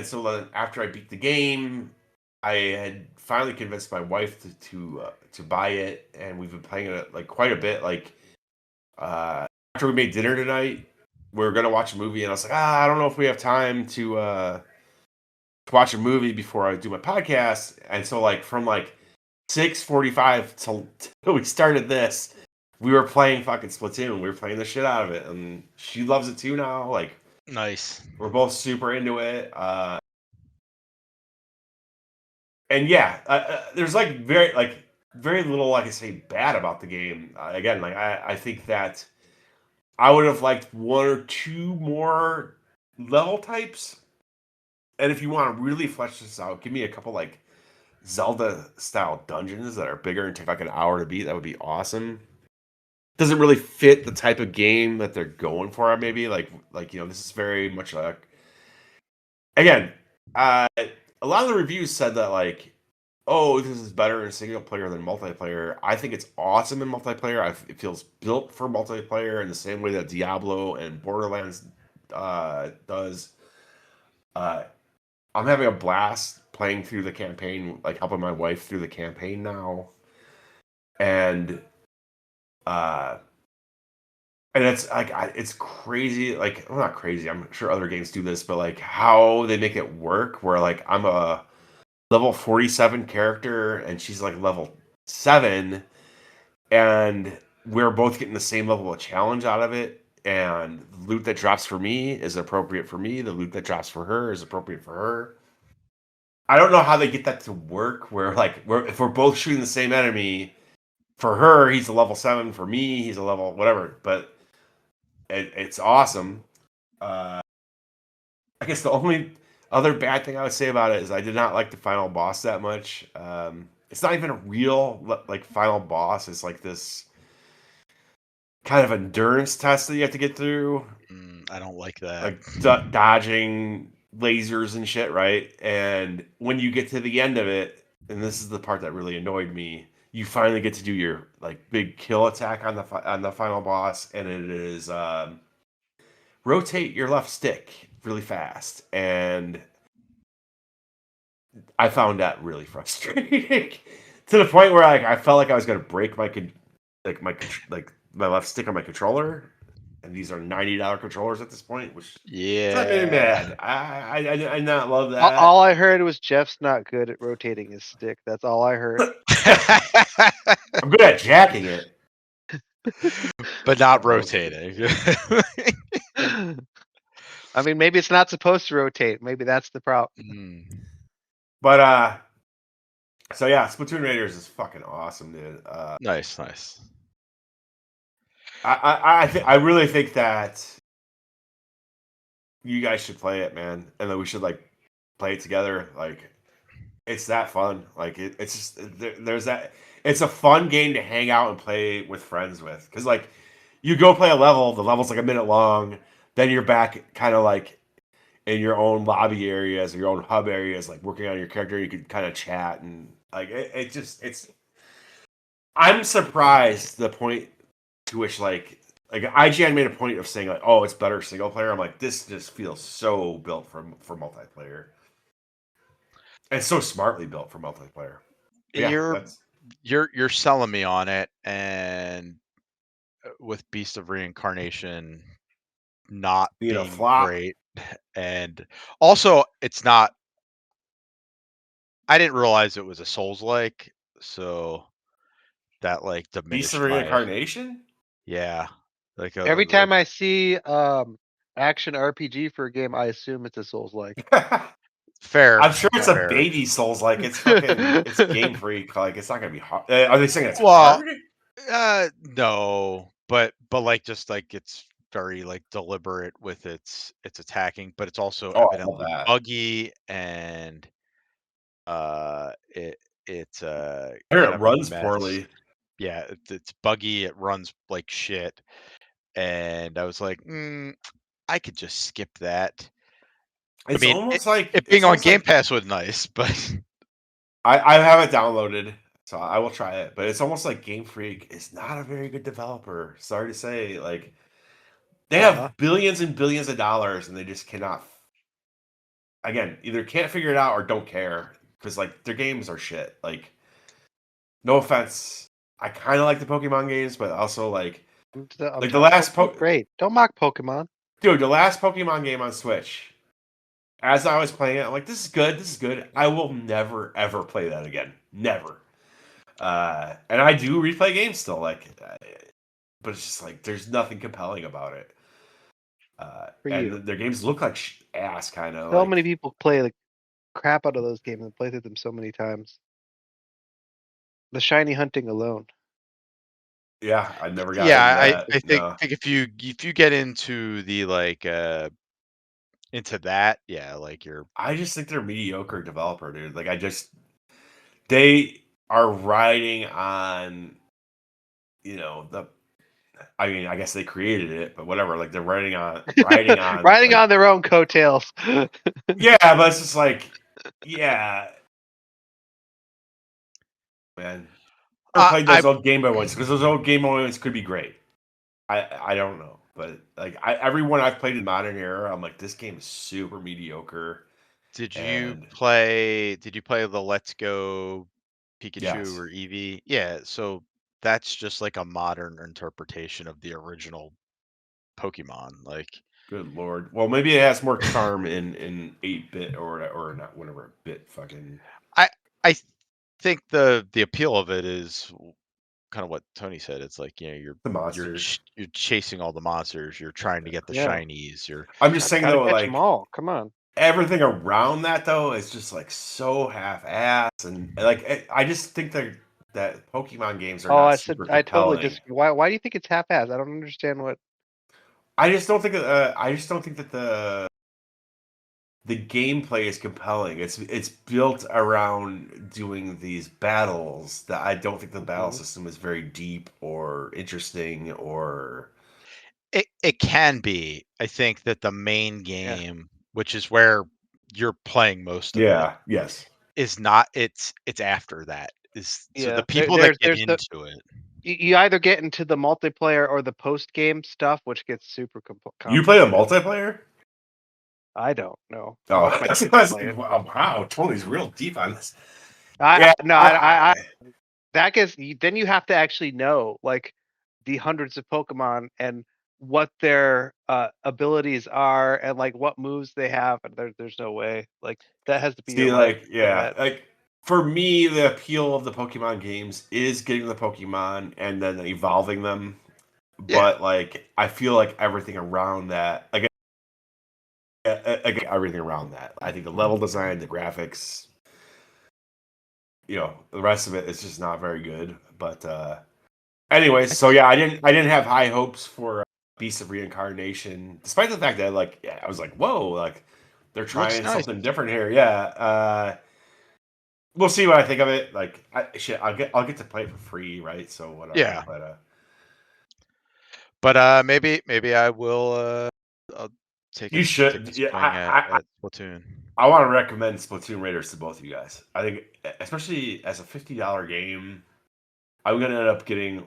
so then after I beat the game, I had finally convinced my wife to buy it, and we've been playing it like quite a bit. Like after we made dinner tonight, we were gonna watch a movie, and I was like, I don't know if we have time to watch a movie before I do my podcast. And so like from like 6:45 till we started this, we were playing fucking Splatoon. We were playing the shit out of it, and she loves it too now. Like, nice. We're both super into it. And yeah, there's like very little I can say bad about the game. Again, like I think that I would have liked one or two more level types. And if you want to really flesh this out, give me a couple like Zelda style dungeons that are bigger and take like an hour to beat. That would be awesome. Doesn't really fit the type of game that they're going for. Maybe like this is very much like, again, a lot of the reviews said that like, oh, this is better in single player than multiplayer. I think it's awesome in multiplayer. It feels built for multiplayer in the same way that Diablo and Borderlands does. I'm having a blast playing through the campaign, like helping my wife through the campaign now, and it's like it's crazy. Like, well, not crazy. I'm sure other games do this, but like how they make it work. Where like I'm a level 47 character and she's like level 7, and we're both getting the same level of challenge out of it, and the loot that drops for me is appropriate for me, the loot that drops for her is appropriate for her. I don't know how they get that to work where like if we're both shooting the same enemy, for her he's a level 7, for me he's a level whatever, but it's awesome. I guess the only other bad thing I would say about it is I did not like the final boss that much. It's not even a real like final boss. It's like this kind of endurance test that you have to get through. I don't like that. Like dodging lasers and shit, right? And when you get to the end of it, and this is the part that really annoyed me, you finally get to do your like big kill attack on the final boss, and it is rotate your left stick really fast, and I found that really frustrating to the point where like I felt like I was gonna break my left stick on my controller, and these are $90 controllers at this point, which that made me mad. I not love that. All I heard was Jeff's not good at rotating his stick. That's all I heard. I'm good at jacking it, but not rotating. I mean, maybe it's not supposed to rotate. Maybe that's the problem. But so yeah, Splatoon Raiders is fucking awesome, dude. Nice. I really think that you guys should play it, man, and that we should like play it together. Like, it's that fun. Like it's just there's that. It's a fun game to hang out and play with friends with, because like you go play a level, the level's like a minute long, then you're back kind of like in your own lobby areas or your own hub areas, like working on your character. You can kind of chat and like it's. I'm surprised the point to which like IGN made a point of saying like, oh, it's better single player. I'm like, this just feels so built for multiplayer. And so smartly built for multiplayer. Yeah, you're selling me on it, and with Beast of Reincarnation not being great, and also it's not. I didn't realize it was a Souls-like, so that like diminished Beast of Reincarnation. Yeah, like every time I see action RPG for a game, I assume it's a Souls-like. Fair. I'm sure it's a fair. baby Souls, like it's fucking, it's Game Freak. Like it's not gonna be hard. Are they saying it's Well, hard? no, but like just like it's very like deliberate with its attacking, but it's also Oh, I love evidently that. buggy and it's I hear kind it of a runs mess. poorly. Yeah, it's buggy. It runs like shit, and I was like, I could just skip that. I It's mean, almost like it being on Game like Pass was nice, but I have it downloaded, so I will try it. But it's almost like Game Freak is not a very good developer. Sorry to say, like they Aw. have billions and billions of dollars, and they just cannot. Again, either can't figure it out or don't care because like their games are shit. Like, no offense, I kind of like the Pokemon games, but also like I'm the telling last great. Don't mock Pokemon. dude, the last Pokemon game on Switch. As I was playing it, I'm like, this is good. This is good. I will never ever play that again. Never. And I do replay games still, like, but it's just like there's nothing compelling about it. For And you. their games look like ass, kind of So like. many people play the crap out of those games and play through them so many times. The shiny hunting alone. Yeah, I never got yeah, into that. I think No, if you get into the like into that, yeah, like you're I just think they're mediocre developer, dude. Like, they are riding on, the. I mean, I guess they created it, but whatever. Like, they're riding on, Riding like, on their own coattails. yeah, but it's just like, yeah, man. Never played I those old Game Boy ones because those old Game Boy ones could be great. I don't know, but like everyone I've played in modern era, I'm like, this game is super mediocre. And did you play the Let's Go Pikachu yes, or Eevee? Yeah, so that's just like a modern interpretation of the original Pokemon. Like good lord. Well, maybe it has more charm in 8-bit or not whatever bit fucking I I think the appeal of it is kind of what Tony said. It's like, the monsters. you're chasing all the monsters, you're trying to get the Yeah. shinies, you're I'm just saying Gotta though, catch them like all. Come on. everything around that though is just like so half-ass and like I just think that Pokemon games are Oh, not I said super I totally compelling. disagree. Why do you think it's half-assed? I don't understand what. I just don't think that the gameplay is compelling. It's built around doing these battles that I don't think the battle Mhm. system is very deep or interesting or it can be. I think that the main Yeah. game, which is where you're playing most of it, yeah, yes. is not. It's after that. Is so the Yeah. There, people that there's get there's the into it. you either get into the multiplayer or the post game stuff, which gets super You play the complicated. multiplayer? I don't know. I Oh, watch my that's kids what I was play like, it. wow, Tony's real deep on this. I Yeah, no, I that gets then you have to actually know like the hundreds of Pokemon and what their abilities are and like what moves they have, and there's no way like that has to be your see, life like, for yeah, that. like for me, the appeal of the Pokemon games is getting the Pokemon and then evolving them. Yeah, But like, I feel like everything around that, like everything around that. I think the level design, the graphics, the rest of it is just not very good. But anyways, so yeah, I didn't have high hopes for Beast of Reincarnation, despite the fact that like I was like, whoa, like they're looks trying nice. something different here. Yeah, we'll see what I think of it. Like, I'll get to play it for free, right? So whatever. Yeah, But but maybe I will. I'll you take a should. Yeah, swing at Splatoon. I want to recommend Splatoon Raiders to both of you guys. I think, especially as a $50 game, I'm gonna end up getting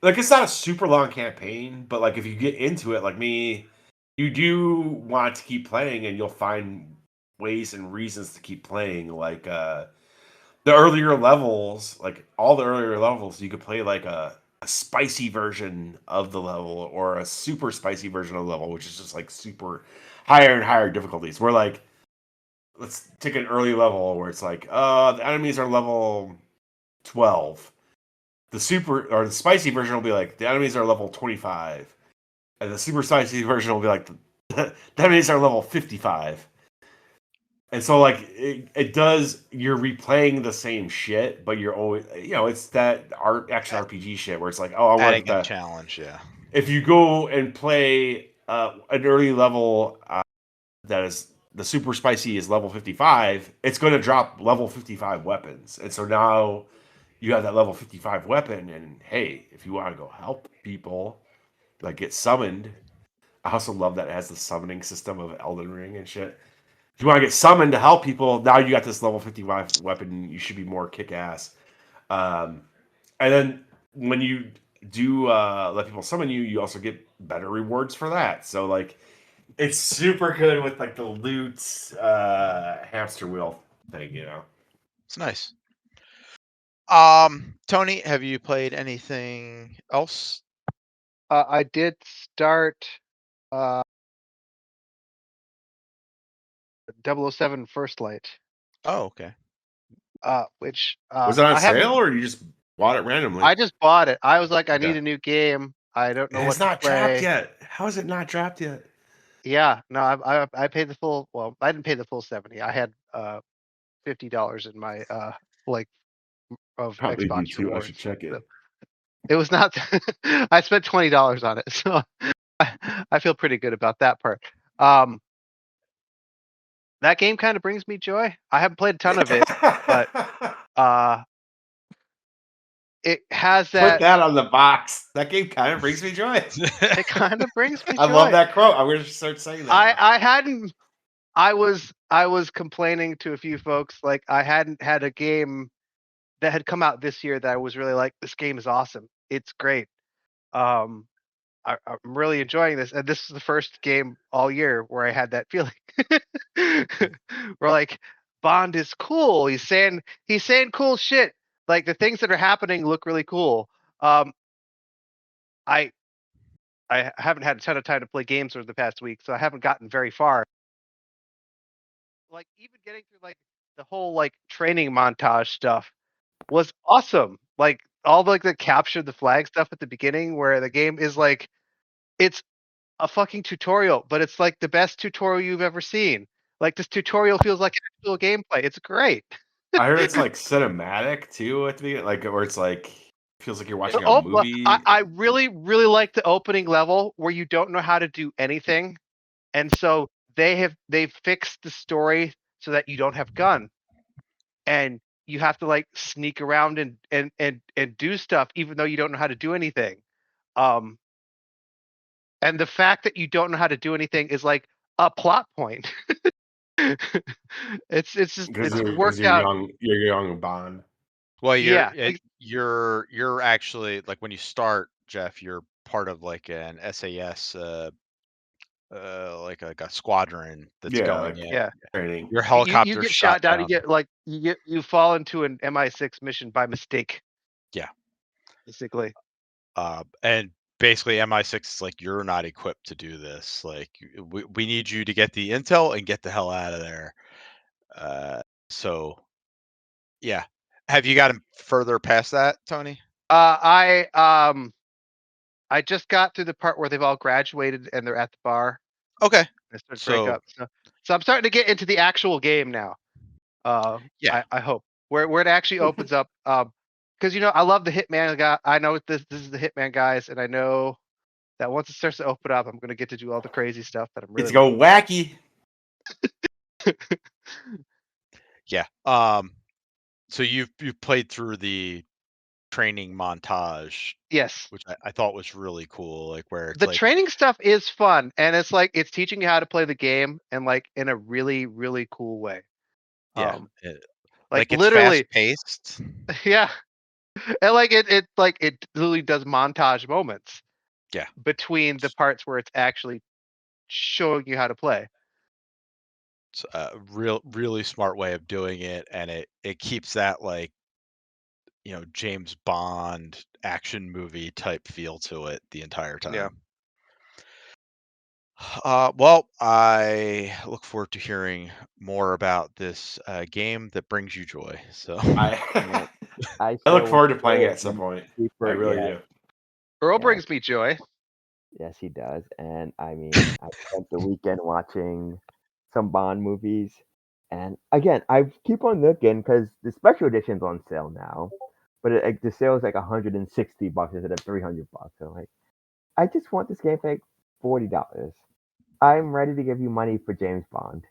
like it's not a super long campaign, but like if you get into it, like me, you do want to keep playing, and you'll find ways and reasons to keep playing. Like the earlier levels, like all the earlier levels, you could play like a spicy version of the level or a super spicy version of the level, which is just like super higher and higher difficulties. Where like let's take an early level where it's like, the enemies are level 12. The super or the spicy version will be like the enemies are level 25. And the super spicy version will be like that means are level 55. And so, like, it does. You're replaying the same shit, but you're always, it's that action RPG shit where it's like, oh, I want Adding a the. challenge, yeah. If you go and play an early level that is the super spicy is level 55, it's going to drop level 55 weapons, and so now you have that level 55 weapon. And hey, if you want to go help people, like get summoned, I also love that it has the summoning system of Elden Ring and shit. If you want to get summoned to help people, now you got this level 55 weapon. You should be more kick ass. And then when you do let people summon you, you also get better rewards for that. So like, it's super good with like the loot hamster wheel thing. It's nice. Tony, have you played anything else? I did start 007 First Light, Oh, okay. which Was it on I haven't. sale or you just bought it randomly? I just bought it. I was like, I need Okay. a new game. I don't know And what it's to not play. dropped yet. How is it not dropped yet? Yeah, no, I paid the full. Well, I didn't pay the full 70. I had $50 in my like of Probably do Xbox too. I should rewards. check it. So it was not. I spent $20 on it, so I feel pretty good about that part. That game kind of brings me joy. I haven't played a ton of it, but it has Put that. that on the box. That game kind of brings me joy. It kind of brings me I joy. love that quote. I'm going to start saying that. I hadn't. I was complaining to a few folks like I hadn't had a game that had come out this year that I was really like, this game is awesome. It's great. I'm really enjoying this, and this is the first game all year where I had that feeling. We're like, Bond is cool. He's saying cool shit. Like the things that are happening look really cool. I haven't had a ton of time to play games over the past week, so I haven't gotten very far. Like even getting through like the whole like training montage stuff was awesome. Like all the capture the flag stuff at the beginning where the game is like it's a fucking tutorial, but it's like the best tutorial you've ever seen. Like this tutorial feels like actual gameplay. It's great. I heard it's like cinematic too at the beginning, like where it's like feels like you're watching a Oh, movie. I really, really like the opening level where you don't know how to do anything. And so they've fixed the story so that you don't have gun. And you have to like sneak around and do stuff even though you don't know how to do anything. And the fact that you don't know how to do anything is like a plot point. it's just Because it's because worked out. you're young Bond. Well, Yeah, you're actually like when you start, Jeff, you're part of like an SAS like a squadron that's Yeah, going like in. yeah. training. Your You helicopter's get shot shot down. You down. get like you fall into an MI6 mission by mistake. Yeah. Basically. And basically MI6 is like, you're not equipped to do this. Like we need you to get the intel and get the hell out of there. So yeah. Have you gotten further past that, Tony? I just got through the part where they've all graduated and they're at the bar. Okay. I started to break So up. So I'm starting to get into the actual game now. yeah. I hope where it actually opens up. Because I love the Hitman guy. I know this is the Hitman guys, and I know that once it starts to open up, I'm gonna get to do all the crazy stuff that I'm really. It's go wacky. Yeah. So you've played through the training montage, Yes. which I thought was really cool. Like where it's The like, training stuff is fun, and it's like it's teaching you how to play the game and like in a really, really cool way. yeah, Like like it's fast literally, paced. yeah. And like it literally does montage moments Yeah. between the parts where it's actually showing you how to play. It's a really smart way of doing it, and it keeps that like James Bond action movie type feel to it the entire time. Yeah. Well, I look forward to hearing more about this game that brings you joy. So I I I look still forward to won't playing play it it at some any point. I deeper really yet. do. Earl Yeah. brings me joy. Yes, he does. And I mean, I spent the weekend watching some Bond movies. And again, I keep on looking because the special edition's on sale now. But like the sale is like $160 instead of $300. So like, I just want this game for like $40. I'm ready to give you money for James Bond.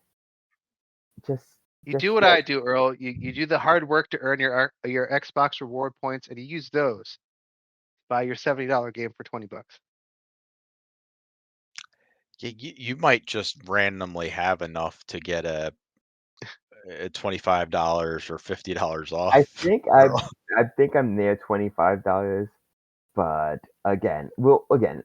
Just, You just do what like, I do, Earl. You do the hard work to earn your Xbox reward points, and you use those to buy your $70 game for $20. You might just randomly have enough to get a $25 or $50 I off. think Earl. I think I'm near $25. But again,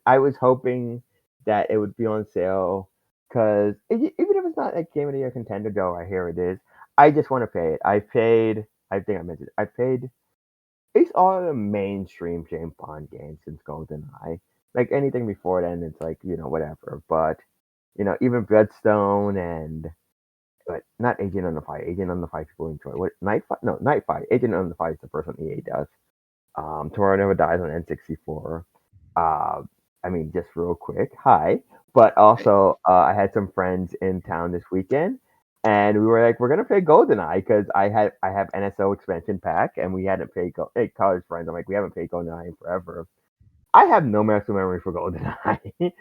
I was hoping that it would be on sale because even if it's not like Game of the Year contender, though I hear it is, I just want to pay it. I paid. I think I mentioned. I paid. It's all the mainstream James Bond games since GoldenEye. Like anything before then, it's like whatever. But even Bloodstone and but not Agent on the Fire. Agent on the Fire people enjoy. What Night Fight? No, Night Fight. Agent on the Fire is the first one EA does. Tomorrow Never Dies on N64. Uh, I mean, just real quick, hi. But also, I had some friends in town this weekend, and we were like, we're gonna play GoldenEye because I have NSO expansion pack, and we hadn't played hey, college friends. I'm like, we haven't played GoldenEye in forever. I have no muscle memory for GoldenEye.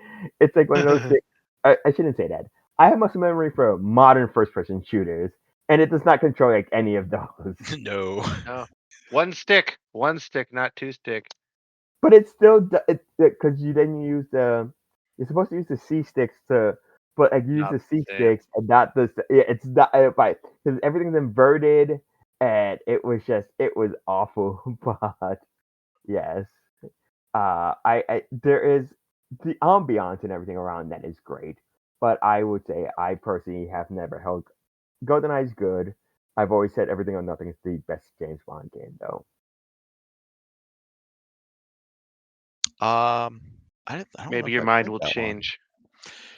It's like one of those things. I shouldn't say that. I have muscle memory for modern first-person shooters, and it does not control like any of those. No. No, one stick, not two stick. But it's still because you then use the you're supposed to use the C sticks to, but like you use Not the C the same. sticks and not the yeah, it's not right because everything's inverted and it was awful. But yes, I there is the ambiance and everything around that is great. But I would say I personally have never held GoldenEye's good. I've always said Everything or Nothing is the best James Bond game though. I don't know Maybe if your I mind played will that one. change.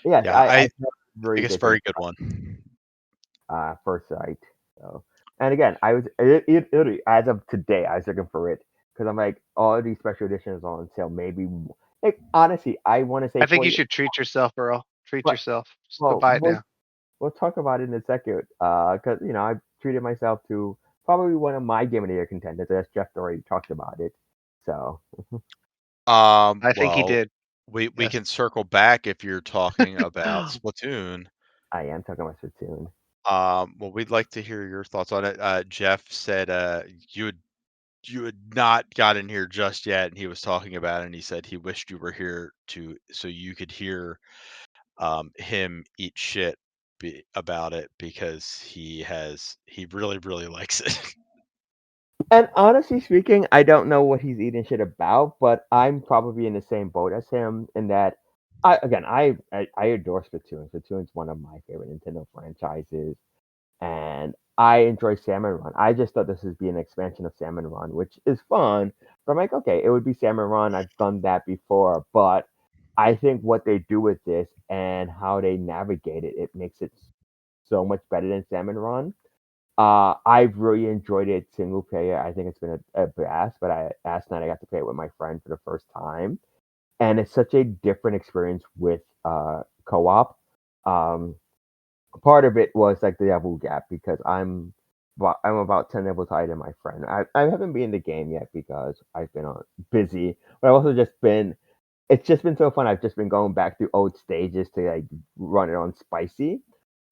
Yes, Yeah, I I very think it's a good very things good one. first sight. So, and again, I was literally as of today, I was looking for it because I'm like, all these special editions are on sale. Maybe, like honestly, I want to say I think you 40, should treat yourself, Earl. Treat but yourself. Just go well, buy it now. we'll talk about it in a second. Because I treated myself to probably one of my Game of the Year contenders. As Jeff already talked about it. So I think he Well, did. we Yes. can circle back if you're talking about Splatoon. I am talking about Splatoon. Well, we'd like to hear your thoughts on it. Jeff said you had not got in here just yet, and he was talking about it, and he said he wished you were here so you could hear him eat shit about it because he really likes it. And honestly speaking, I don't know what he's eating shit about, but I'm probably in the same boat as him in that I adore Splatoon. Splatoon's one of my favorite Nintendo franchises, and I enjoy Salmon Run. I just thought this would be an expansion of Salmon Run, which is fun. But I'm like, okay, it would be Salmon Run. I've done that before, but I think what they do with this and how they navigate it, it makes it so much better than Salmon Run. I've really enjoyed it single player. I think it's been a blast. But last night I got to play it with my friend for the first time, and it's such a different experience with co-op. Um, Part of it was like the level gap because I'm about 10 levels higher than my friend. I haven't been in the game yet because I've been on busy, but I've also just been it's just been so fun. I've just been going back through old stages to like run it on spicy.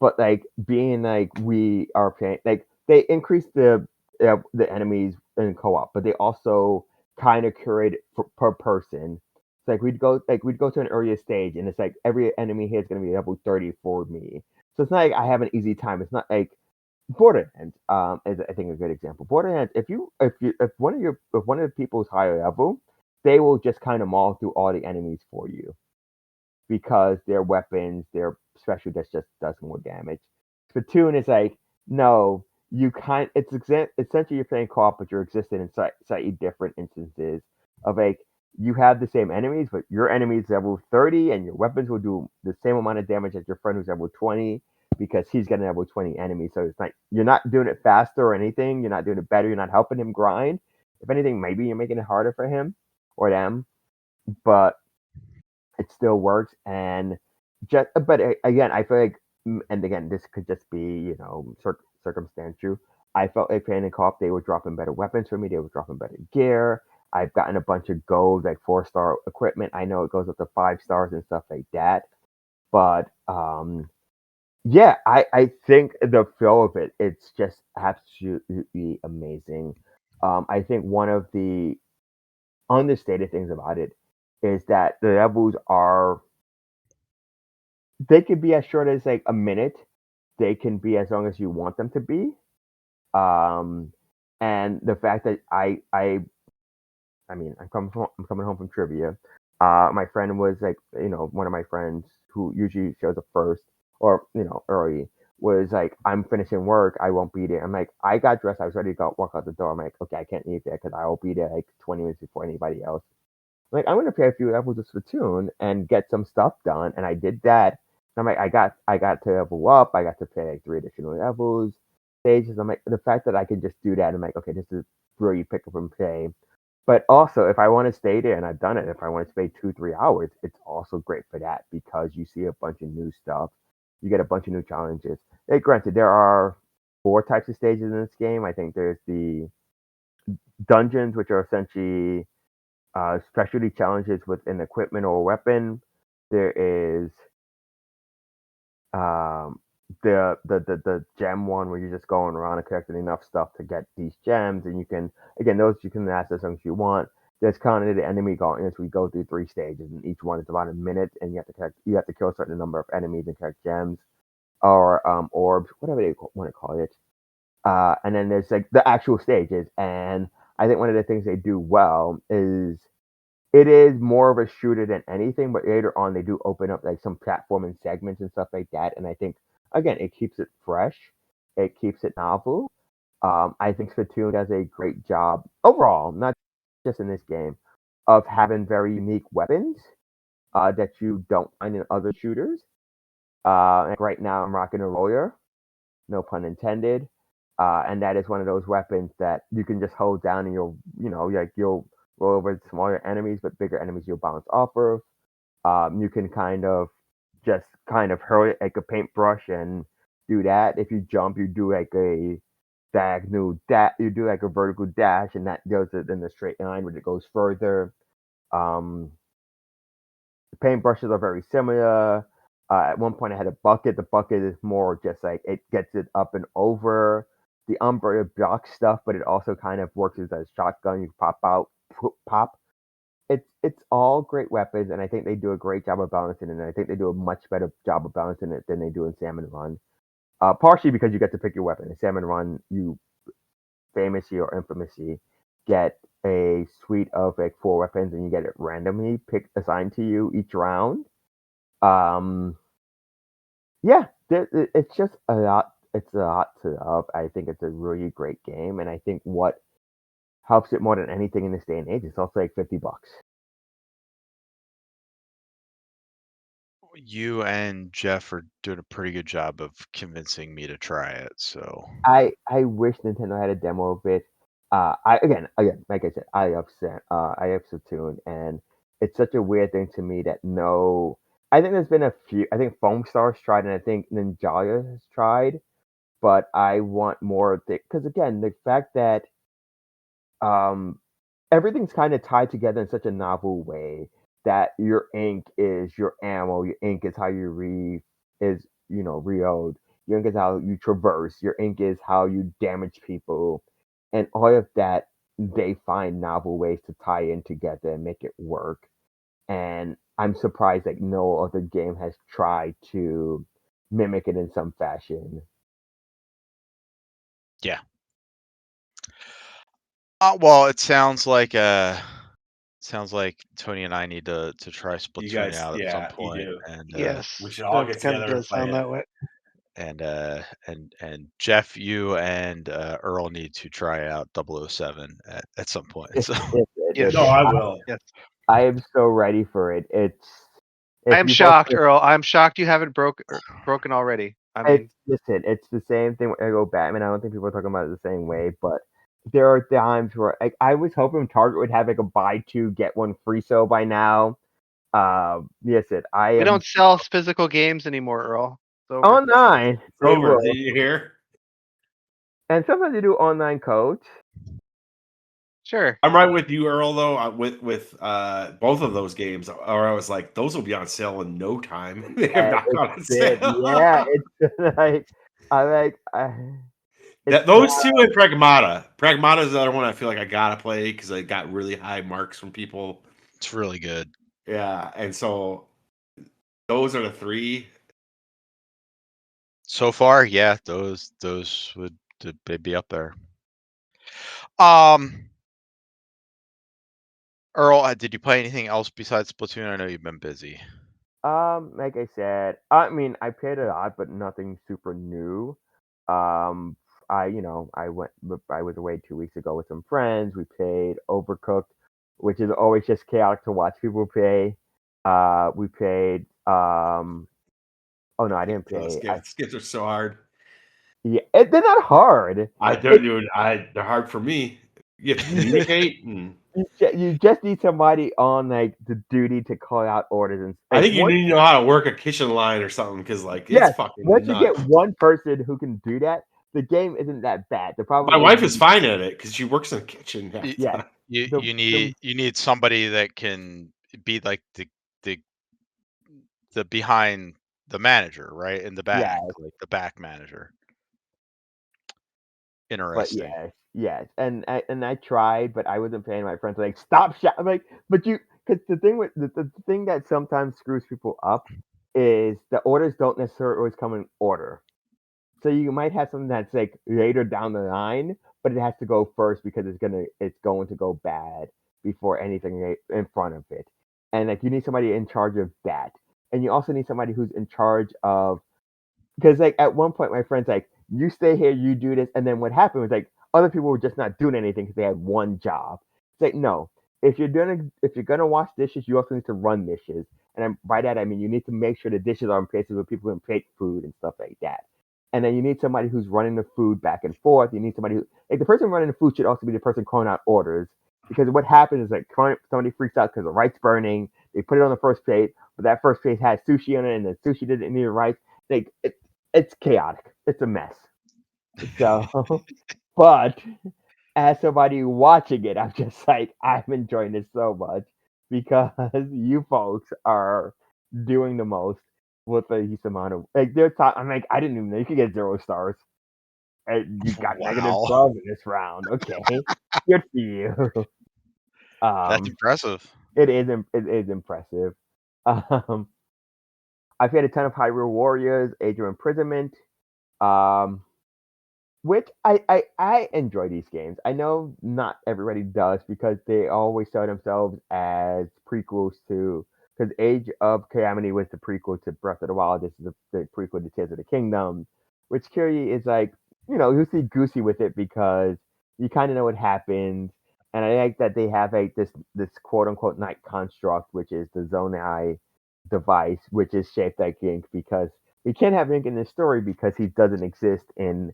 But like being like we are playing like they increase the enemies in co-op, but they also kind of curate it per person. It's like we'd go to an earlier stage and it's like every enemy here is gonna be level 30 for me. So it's not like I have an easy time. It's not like Borderlands is I think a good example. Borderlands, if one of the people's higher level, they will just kind of maul through all the enemies for you because their weapons, their special just does more damage. Splatoon is like no, essentially you're playing co-op, but you're existing in slightly different instances of like you have the same enemies, but your enemy is level 30, and your weapons will do the same amount of damage as your friend who's level 20 because he's getting level 20 enemies. So it's like you're not doing it faster or anything. You're not doing it better. You're not helping him grind. If anything, maybe you're making it harder for him or them. But it still works. And but again, I feel like, and again, this could just be circumstantial. I felt like playing in co-op, they were dropping better weapons for me. They were dropping better gear. I've gotten a bunch of gold, like 4-star equipment. I know it goes up to 5 stars and stuff like that. But yeah, I think the flow of it's just absolutely amazing. I think one of the understated things about it is that the levels they could be as short as like a minute. They can be as long as you want them to be. Um, and the fact that I mean, I'm coming home from trivia. My friend was like, one of my friends who usually shows up first or early was like, I'm finishing work, I won't be there. I'm like, I got dressed, I was ready to go walk out the door. I'm like, okay, I can't leave there because I will be there like 20 minutes before anybody else. I'm like, I'm gonna play a few levels of Splatoon and get some stuff done, and I did that. I'm like, I got to level up. I got to play like 3 additional levels, stages. I'm like, the fact that I can just do that, I'm like, okay, this is where you pick up and play. But also, if I want to stay there, and I've done it, if I want to stay 2-3 hours, it's also great for that because you see a bunch of new stuff. You get a bunch of new challenges. Hey, granted, there are 4 types of stages in this game. I think there's the dungeons, which are essentially specialty challenges with an equipment or weapon. There is um, the gem one where you're just going around and collecting enough stuff to get these gems, and you can those you can last as long as you want. There's kind of the enemy gauntlets. We go through 3 stages, and each one is about a minute, and you have to kill a certain number of enemies and collect gems or orbs, whatever they want to call it. And then there's like the actual stages, and I think one of the things they do well is it is more of a shooter than anything, but later on they do open up like some platforming segments and stuff like that. And I think again it keeps it fresh, it keeps it novel. I think Splatoon does a great job overall, not just in this game, of having very unique weapons that you don't find in other shooters. Like right now I'm rocking a roller, no pun intended. And that is one of those weapons that you can just hold down and you'll roll over smaller enemies, but bigger enemies you'll bounce off of. You can kind of hurl it like a paintbrush and do that. If you jump, you do like a diagonal dash, you do like a vertical dash, and that goes in the straight line where it goes further. Um, the paintbrushes are very similar. At one point, I had a bucket. The bucket is more just like it gets it up and over. The umbrella blocks stuff, but it also kind of works as a shotgun. You pop out, pop. It's all great weapons, and I think they do a great job of balancing it. And I think they do a much better job of balancing it than they do in Salmon Run. Partially because you get to pick your weapon. In Salmon Run, you famously or infamously get a suite of like 4 weapons, and you get it randomly picked assigned to you each round. Um, yeah, it's just a lot. It's a lot to love. I think it's a really great game, and I think what helps it more than anything in this day and age, it's also like $50. You and Jeff are doing a pretty good job of convincing me to try it. So I wish Nintendo had a demo of it. Again, like I said, I love Splatoon, and it's such a weird thing to me that no, I think there's been a few. I think Foam Stars tried, and I think Ninjalia has tried, but I want more of it because again, the fact that um, everything's kind of tied together in such a novel way that your ink is your ammo, your ink is how you reload, your ink is how you traverse, your ink is how you damage people, and all of that they find novel ways to tie in together and make it work. And I'm surprised that no other game has tried to mimic it in some fashion. yeah. Well, it sounds like Tony and I need to try You Splatoon guys, out at some yeah, you point, do. and We Yes, should all that get kind of together and does play sound it. that way. and Jeff, you and Earl need to try out 007 at some point. So Yes, No, I will. yes. I am so ready for it. I If am you folks shocked, Earl. I'm shocked you haven't broken already. I mean, it's the same thing with Lego Batman. I don't think people are talking about it the same way, but there are times where I was hoping Target would have like a buy two get one free sale by now, Yes, I We am don't sell physical games anymore, Earl. It's over. online. It's They over. will. Did you hear? And sometimes they do online codes. Sure. I'm right with you, Earl. Though with both of those games, or I was like, those will be on sale in no time. They have not gone on sale. Yeah, it's like it's Those two and Pragmata. Pragmata is the other one I feel like I gotta play because I got really high marks from people. It's really good. Yeah, and so those are the three. So far, yeah, those would they'd be up there. Earl, did you play anything else besides Splatoon? I know you've been busy. like I said, I mean, I played a lot, but nothing super new. Um, I was away 2 weeks ago with some friends. We played Overcooked, which is always just chaotic to watch people play. We played. Oh no, I didn't play. Skips are so hard. Yeah, they're not hard. Dude, they're hard for me. You have to communicate, and You just need somebody on like the duty to call out orders and I like think you need to know how to work a kitchen line or something because like it's yes. fucking Once you nuts. get one person who can do that, the game isn't that bad. The problem My wife is fine at it because she works in the kitchen half the yes. time. You need somebody that can be like the behind the manager, right? In the back, Yes. like the back manager. But Interesting. yes, and I tried, but I wasn't paying my friends like stop shouting. I'm like, but you because the thing with the thing that sometimes screws people up is the orders don't necessarily always come in order. So you might have something that's like later down the line, but it has to go first because it's going to go bad before anything in front of it. And like you need somebody in charge of that, and you also need somebody who's in charge of because like at one point my friend's like, you stay here, you do this, and then what happened was like other people were just not doing anything because they had one job. It's like no, if you're gonna wash dishes, you also need to run dishes, and by that I mean you need to make sure the dishes are in places where people can take food and stuff like that. And then you need somebody who's running the food back and forth. You need somebody who like the person running the food should also be the person calling out orders because what happens is like somebody freaks out because the rice burning. They put it on the first plate, but that first plate has sushi on it, and the sushi didn't need the rice. Like it's chaotic. It's a mess. So, but as somebody watching it, I'm just like, I'm enjoying it so much because you folks are doing the most with the least amount of like their top. I'm like, I didn't even know you could get 0 stars. And you got negative Wow, 12 in this round. Okay, good for you. that's Um, impressive. it is impressive. Um, I've had a ton of Hyrule Warriors, Age of Imprisonment. Um, Which I enjoy these games. I know not everybody does because they always sell themselves as prequels to because Age of Calamity was the prequel to Breath of the Wild. This is the prequel to Tears of the Kingdom, which Kyrie is like, loosey goosey with it because you kind of know what happens. And I like that they have like this quote unquote night construct, which is the Zonai device, which is shaped like Link because we can't have Link in this story because he doesn't exist in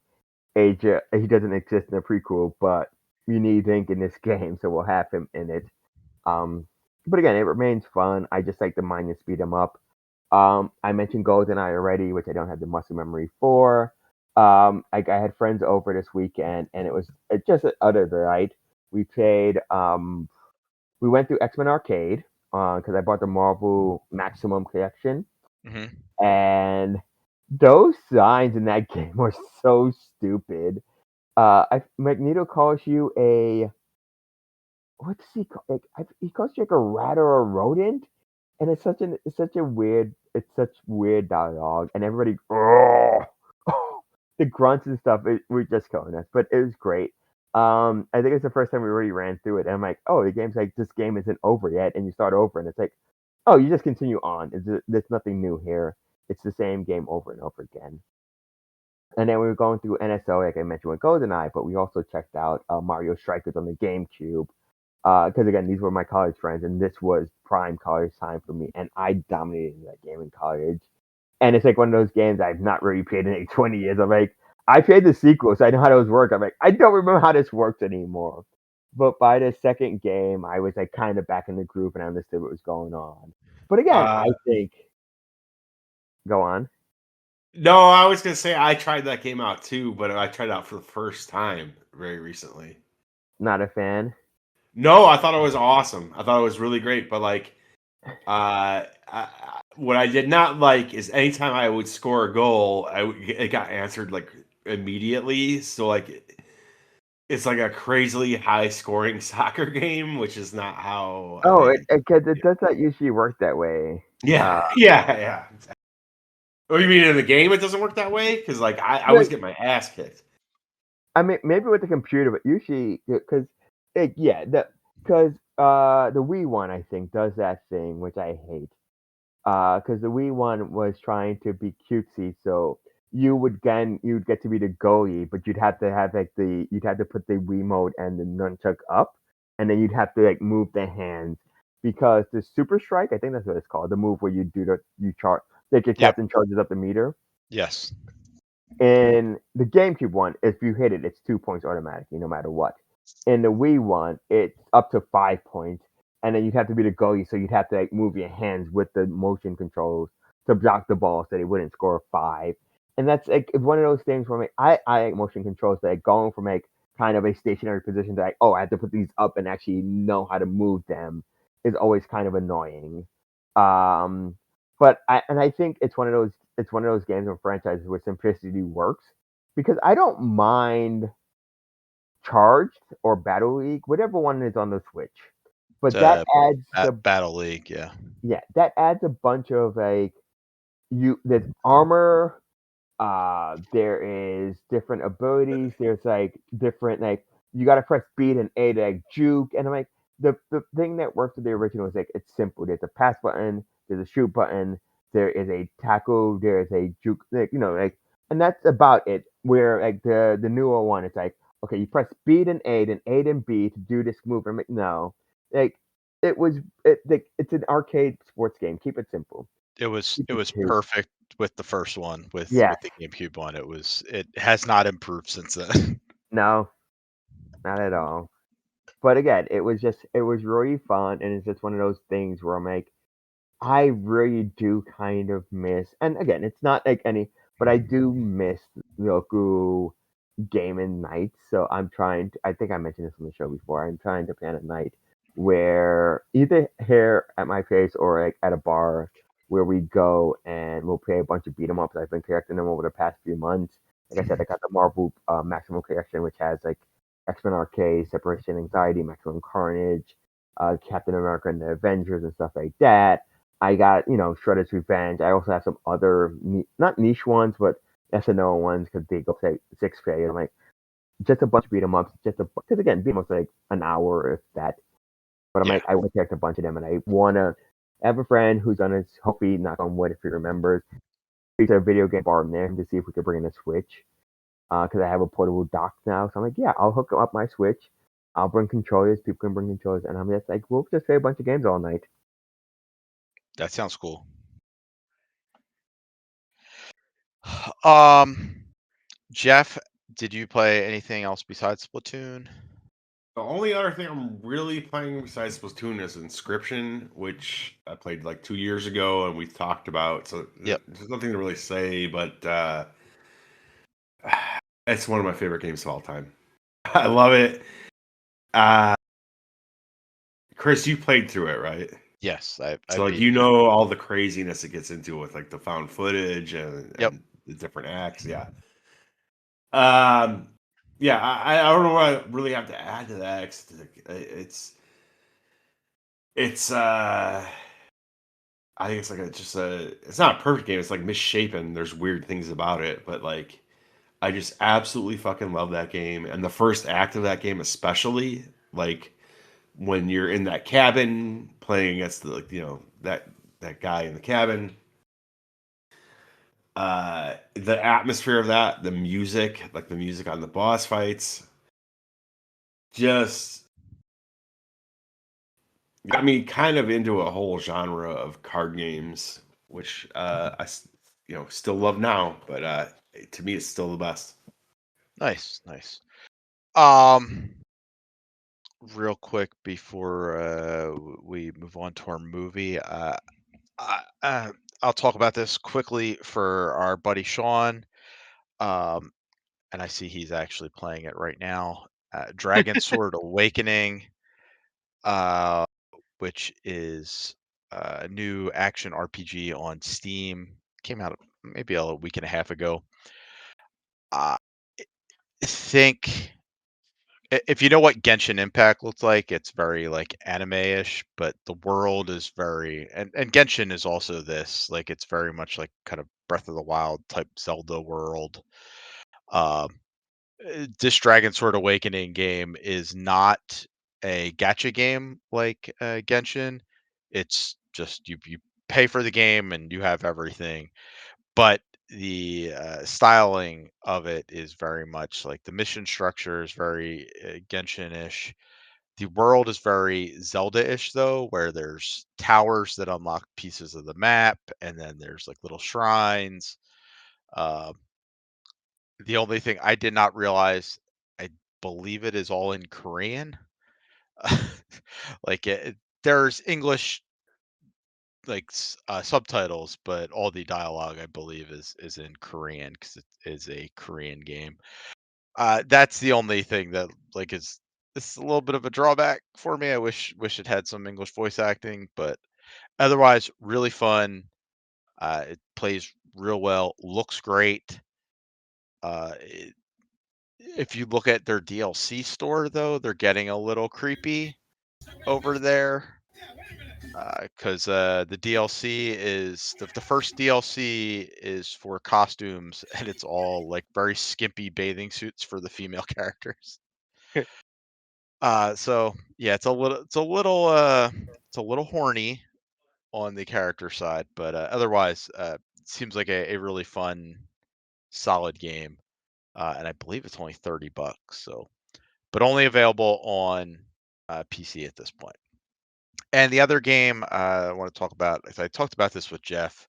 Age. He doesn't exist in the prequel, but you need Link in this game, so we'll have him in it. Um, but again, it remains fun. I just like the mind and speed 'em up. I mentioned GoldenEye already, which I don't have the muscle memory for. I had friends over this weekend, and it was just an utter delight. We played. We went through X-Men Arcade because I bought the Marvel Maximum Collection, Hmm. and those signs in that game were so stupid. Magneto calls you a what's he call? Like, he calls you like a rat or a rodent, and it's such a weird it's such weird dialogue, and everybody the grunts and stuff. We're just killing us, but it was great. I think it's the first time we really ran through it, and I'm like, oh, the game's like this game isn't over yet, and you start over, and it's like, oh, you just continue on. There's nothing new here. It's the same game over and over again. And then we were going through NSO, like I mentioned with GoldenEye, but we also checked out Mario Strikers on the GameCube. Because again, these were my college friends, and this was prime college time for me, and I dominated that game in college. And it's like one of those games I've not really played in like 20 years. I'm like, I played the sequel, so I know how those work. I'm like, I don't remember how this works anymore. But by the second game, I was like kind of back in the groove and I understood what was going on. But again, I think. Go on. No, I was gonna say I tried that game out too, but I tried it out for the first time very recently. Not a fan. No, I thought it was awesome. I thought it was really great, but like, what I did not like is anytime I would score a goal, it got answered like immediately. So like, it's like a crazily high scoring soccer game, which is not how. Oh, it does not usually work that way. Yeah, yeah. Oh, you mean in the game it doesn't work that way? Because like I always get my ass kicked. I mean, maybe with the computer, but usually because the Wii one I think does that thing which I hate. Because the Wii one was trying to be cutesy, so you'd get to be the goalie, but you'd have to have you'd have to put the Wiimote and the nunchuck up, and then you'd have to like move the hands because the Super Strike, I think that's what it's called, the move where you charge like your captain charges up the meter. Yes. In the GameCube one, if you hit it, it's 2 points automatically, no matter what. In the Wii one, it's up to 5 points, and then you'd have to be the goalie, so you'd have to like move your hands with the motion controls to block the ball so they wouldn't score 5. And that's like one of those things where I like motion controls that like going from like kind of a stationary position to like, oh, I have to put these up and actually know how to move them is always kind of annoying. But I think it's one of those games or franchises where simplicity works because I don't mind Charged or Battle League, whatever one is on the Switch. But that adds Battle League, that adds a bunch of like there's armor, there is different abilities, there's like different like you gotta press B and A to like juke, and I'm like the thing that works with the original is like it's simple. There's a pass button, there's a shoot button, there is a tackle, there is a juke, like, and that's about it. Where like the newer one, it's like okay, you press B and A, then A and B to do this move. I'm like no, like it's an arcade sports game. Keep it simple. It was Keep it cute. perfect with the first one with Yes. the GameCube one. It has not improved since then. No, not at all. But again, it was really fun, and it's just one of those things where I'm like, I really do kind of miss, and again, it's not like but I do miss Roku gaming nights. So I think I mentioned this on the show before. I'm trying to plan a night where either here at my place or like at a bar where we go and we'll play a bunch of beat 'em ups. I've been collecting them over the past few months. Like I said, I got the Marvel Maximum Collection, which has like X-Men Arcade, Separation Anxiety, Maximum Carnage, Captain America and the Avengers and stuff like that. I got, Shredder's Revenge. I also have some other, not niche ones, but SNL ones because they go play 6K. I'm like, just a bunch of beat 'em ups, because again, beat 'em ups like an hour, if that. But I'm like, I want to collect a bunch of them, and I want to have a friend who's on his, hopefully, knock on wood, if he remembers, he's a video game bar in there to see if we could bring in a Switch. Because I have a portable dock now. So I'm like, yeah, I'll hook up my Switch. I'll bring controllers. People can bring controllers. And I'm just like, we'll just play a bunch of games all night. That sounds cool. Jeff, did you play anything else besides Splatoon? The only other thing I'm really playing besides Splatoon is Inscription, which I played like 2 years ago and we talked about. So there's nothing to really say, but it's one of my favorite games of all time. I love it. Chris, you played through it, right? Yes, So like all the craziness it gets into with like the found footage and the different acts, yeah. Yeah, I don't know what I really have to add to that. It's I think it's like it's not a perfect game. It's like misshapen. There's weird things about it, but like I just absolutely fucking love that game. And the first act of that game, especially, like when you're in that cabin playing against that guy in the cabin. The atmosphere of that, the music on the boss fights, just got me kind of into a whole genre of card games, which I still love now, but to me it's still the best. Nice. Real quick before we move on to our movie, I'll talk about this quickly for our buddy Sean. Um, and I see he's actually playing it right now. Dragon Sword Awakening, uh, which is a new action RPG on Steam. Came out maybe a week and a half ago. I think if you know what Genshin Impact looks like, it's very like anime-ish, but the world is very and Genshin is also this, like it's very much like kind of Breath of the Wild type Zelda world. Um, this Dragon Sword Awakening game is not a gacha game like Genshin. It's just you pay for the game and you have everything, but the styling of it is very much like the mission structure is very Genshin-ish. The world is very Zelda-ish though, where there's towers that unlock pieces of the map, and then there's like little shrines. Um, the only thing I did not realize, I believe it is all in Korean. Like there's English like subtitles, but all the dialogue I believe is in Korean because it is a Korean game. That's the only thing that like is it's a little bit of a drawback for me. I wish it had some English voice acting, but otherwise really fun. It plays real well, looks great. If you look at their DLC store though, they're getting a little creepy over there. Because the DLC is the first DLC is for costumes, and it's all like very skimpy bathing suits for the female characters. So yeah, it's a little horny on the character side, but otherwise, seems like a really fun, solid game. And I believe it's only $30, so but only available on PC at this point. And the other game I want to talk about, I talked about this with Jeff.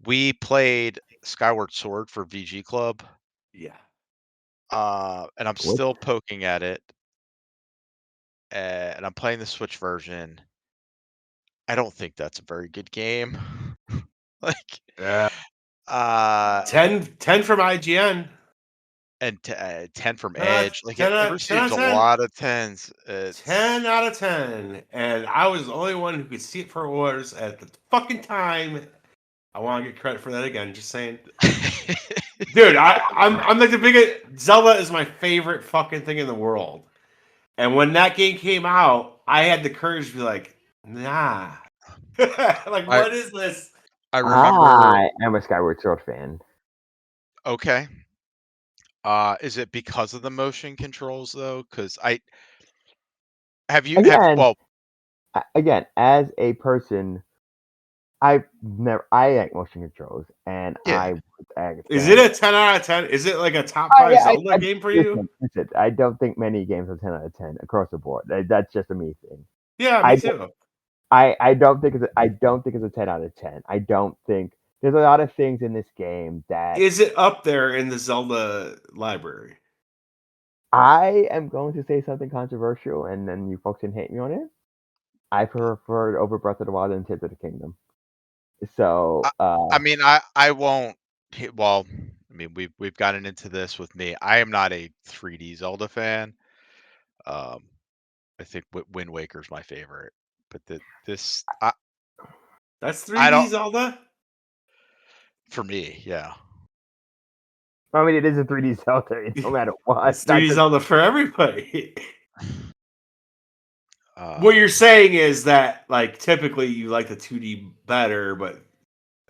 We played Skyward Sword for VG Club, Yeah. and I'm Which still poking at it, and I'm playing the Switch version. I don't think that's a very good game. Like, uh, 10 from IGN. and 10 from 10 out, Edge. Like, 10 it out, 10 out receives of a 10. lot of 10s. 10 It's out of 10. And I was the only one who could see it for what it was at the fucking time. I want to get credit for that again. Just saying. Dude, I'm like the biggest. Zelda is my favorite fucking thing in the world. And when that game came out, I had the courage to be like, nah. Like, I what is this? I remember. I am a Skyward Sword fan. Okay. Is it because of the motion controls though? Because I have Again, well, as a person, I like motion controls, and yeah. I would Is it understand. a 10 out of 10? Is it like a top 5 Yeah, Zelda game for you? listen, I don't think many games are 10 out of 10 across the board. That's just a me thing. Yeah, I me don't, too. I don't think I don't think it's a 10 out of 10. I don't think there's a lot of things in this game that Is it up there in the Zelda library? I am going to say something controversial, and then you folks can hate me on it. I prefer it over Breath of the Wild and Tears of the Kingdom. So, I mean, I won't. Well, I mean, we've gotten into this with me. I am not a 3D Zelda fan. Um, I think Wind Waker's my favorite, but this That's I 3D don't Zelda? for me. Yeah. I mean, it is a 3D Zelda, no matter what. It's 3D Zelda for everybody. What you're Um, saying is that, like, typically you like the 2D better, but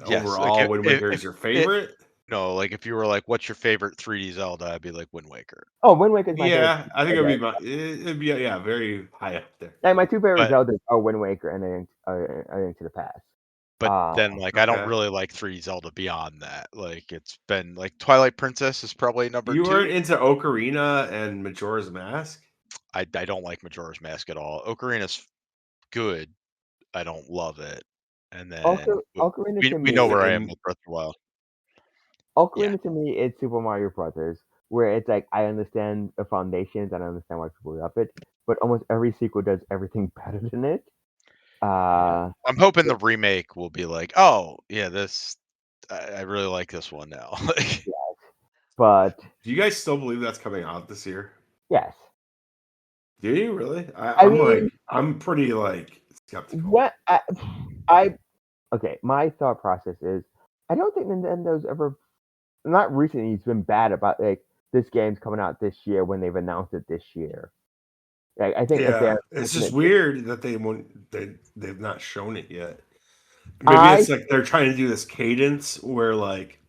yes. Like overall, Wind Waker is your it favorite? no, like if you were like, what's your favorite 3D Zelda? I'd be like Wind Waker. Oh, Wind Waker is my favorite. Yeah, I think it'd be yeah, very high up there. Like my two favorite But Zeldas are Wind Waker and A Link to the Past. but then like I don't Okay. really like 3D Zelda beyond that. Like it's been like Twilight Princess is probably number You weren't 2. into Ocarina and Majora's Mask? I don't like Majora's Mask at all. Ocarina's good. I don't love it. And then Ocarina to we know me, where I am Same. with Breath of the Wild. Yeah. Ocarina to me is Super Mario Brothers, where it's like I understand the foundations and I understand why people love it, but almost every sequel does everything better than it. Uh, I'm hoping the remake will be like, oh yeah, this I really like this one now. Like, but Do you guys still believe that's coming out this year? yes, Do you really? I mean, I'm pretty like skeptical. what I okay. My thought process is, I don't think Nintendo's ever, not recently, it's been bad about like this game's coming out this year when they've announced it this year. Like, I think if Yeah, they're it's pushing just it, weird that they've not shown it yet. Maybe I it's like they're trying to do this cadence where like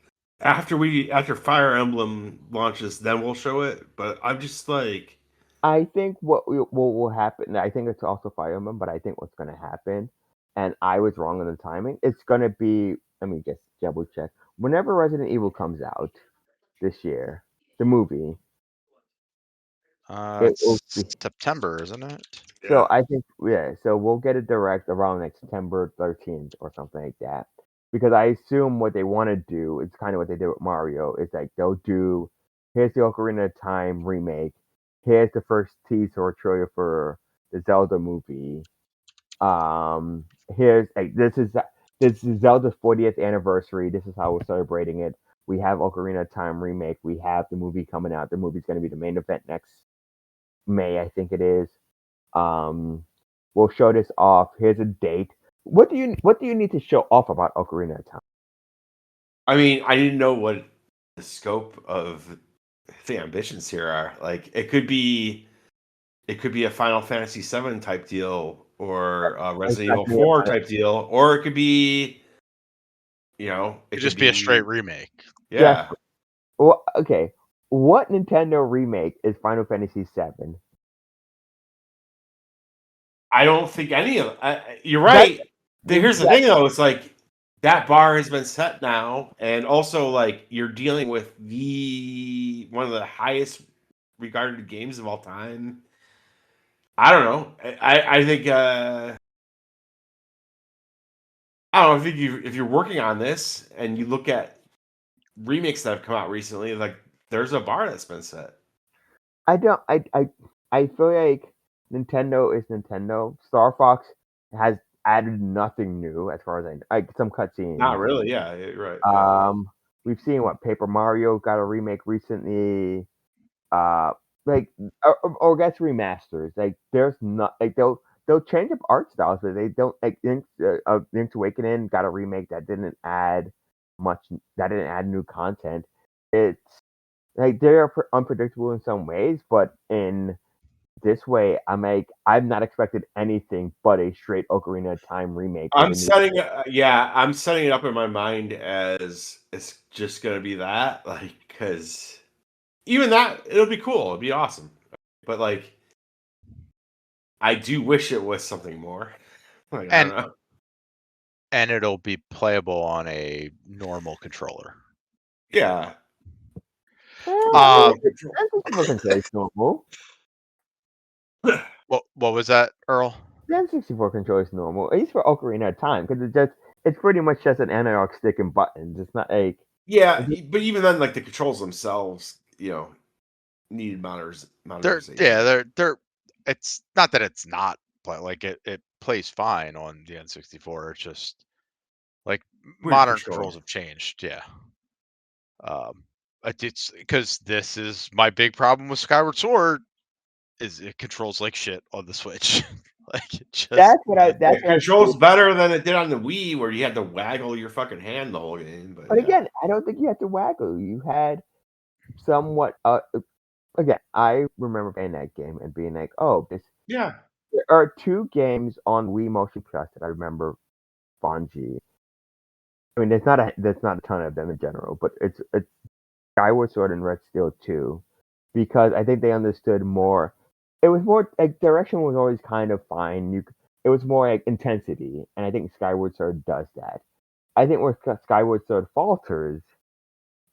after Fire Emblem launches, then we'll show it. But I'm just like, I think what will happen. I think it's also Fire Emblem, but I think what's going to happen, and I was wrong on the timing. It's going to be. Let me just double check. Whenever Resident Evil comes out this year, the movie, it will it's be. September, isn't it? So yeah, I think, yeah. So we'll get it direct around like September 13th or something like that. Because I assume what they want to do, it's kind of what they did with Mario. It's like they'll do, here's the Ocarina of Time remake. Here's the first teaser or trailer for the Zelda movie. Um, here's like this is Zelda's 40th anniversary. This is how we're celebrating it. We have Ocarina of Time remake. We have the movie coming out. The movie's going to be the main event next May, I think it is. Um, we'll show this off. Here's a date. What do you need to show off about Ocarina of Time? I mean, I didn't know what the scope of the ambitions here are. Like, it could be a Final Fantasy VII type deal, or a Resident Evil Exactly. 4 type deal, or it could be, it Could could just be a straight be, remake. Yes. yeah. Well, okay. What Nintendo remake is Final Fantasy VII? I don't think any of. You're That right. Here's the thing, though. It's like that bar has been set now, and also like you're dealing with the one of the highest regarded games of all time. I don't know. I think I don't know. I think if you're working on this and you look at remakes that have come out recently, like there's a bar that's been set. I don't. I feel like Nintendo is Nintendo. Star Fox has added nothing new as far as I know. Like some Not cutscenes. really. Yeah, you're right. Yeah. We've seen what Paper Mario got a remake recently. Uh, like or gets remasters. Like there's not like they'll change up art styles, but they don't like Link's Awakening got a remake that didn't add much. That didn't add new content. It's like they're unpredictable in some ways, but in this way, I'm not expected anything but a straight Ocarina of Time remake with a new. I'm setting it up in my mind as it's just gonna be that, like, because even that it'll be cool, it'll be awesome, but like, I do wish it was something more. Like, I don't And know. and it'll be playable on a normal controller. Yeah. Um, N64 controller is normal. what was that, Earl? The N64 controller is normal, at least for Ocarina of Time, because it's pretty much just an analog stick and buttons. It's not like Yeah, but even then, like the controls themselves, needed modernization. They're. It's not that it's not, but like it plays fine on the N64. It's just like Weird modern control. controls have changed. Yeah. It's because this is my big problem with Skyward Sword is it controls like shit on the Switch. Like it just It that's what I controls feel. better than it did on the Wii, where you had to waggle your fucking hand the whole game. But But yeah, again, I don't think you had to waggle. You had somewhat. Again, I remember playing that game and being like, "Oh, this." yeah, There are two games on Wii Motion Plus that I remember fondly. I mean, there's not a ton of them in general, but it's Skyward Sword and Red Steel 2, because I think they understood more. It was more like direction was always kind of fine. It was more like intensity, and I think Skyward Sword does that. I think where Skyward Sword falters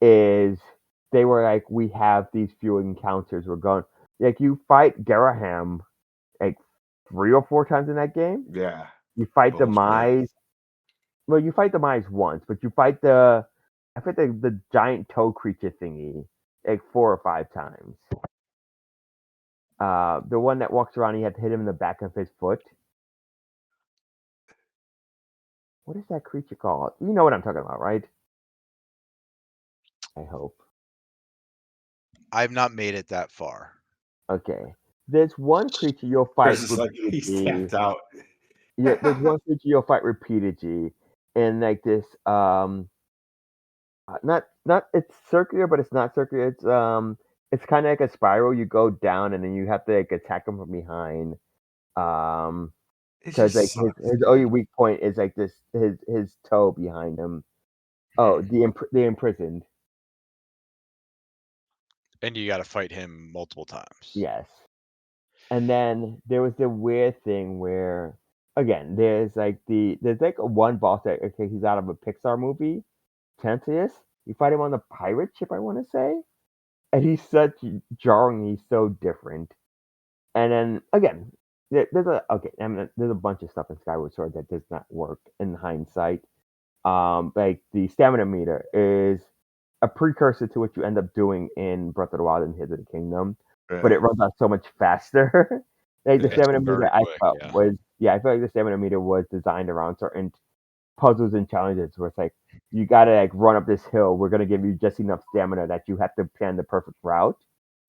is they were like, we have these few encounters. We're going like you fight Garaham like 3 or 4 times in that game. yeah. You fight the Bullshit. Mize. Well, you fight the Mize once, but you fight I fight the giant toe creature thingy like 4 or 5 times. The one that walks around, you have to hit him in the back of his foot. what is that creature called? You know what I'm talking about, right? I hope. I've not made it that far. Okay. There's one creature you'll Chris fight is like, he's repeatedly. tapped out. Yeah, there's one creature you'll fight repeatedly in like this not it's circular, but it's not circular. It's kind of like a spiral. You go down and then you have to like attack him from behind. Um, It because like just sucks, his only dude. weak point is like this his toe behind him. Oh, the imprisoned. And you got to fight him multiple times. Yes. And then there was the weird thing where again there's like a one boss that okay he's out of a Pixar movie, Tensius. You fight him on the pirate ship, I want to say, and he's such jarring. He's so different. And then again, there's a bunch of stuff in Skyward Sword that does not work in hindsight. Like the stamina meter is a precursor to what you end up doing in Breath of the Wild and Tears of the Kingdom, but Yeah. it runs out so much faster. Like the It's stamina very meter, I quick, felt yeah. was I feel like the stamina meter was designed around certain puzzles and challenges where it's like you gotta like run up this hill. We're gonna give you just enough stamina that you have to plan the perfect route.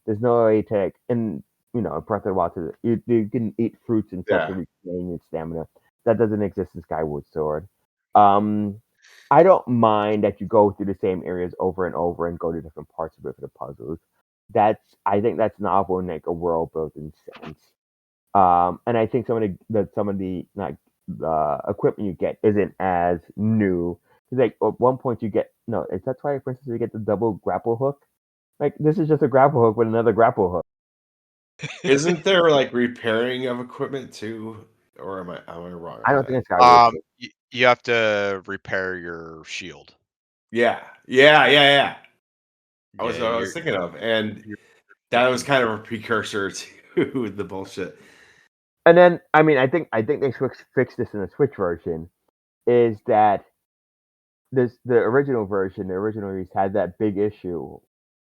There's no way to like, and Breath of the Wild, you can eat fruits and stuff to Yeah. regain your stamina. That doesn't exist in Skyward Sword. Um, I don't mind that you go through the same areas over and over and go to different parts of it for the puzzles. I think that's novel in like a world building sense. And I think some of the like equipment you get isn't as new. 'Cause, like at one point you get no, is that why for instance you get the double grapple hook? Like this is just a grapple hook with another grapple hook. Isn't there like repairing of equipment too? Or am I wrong I on don't think that? it's Skyward Sword. You have to repair your shield. Yeah. Yeah. Yeah, I was thinking of, and you're that was kind of a precursor to the bullshit. And then I mean I think they fixed this in the Switch version. Is that the original version, the original release had that big issue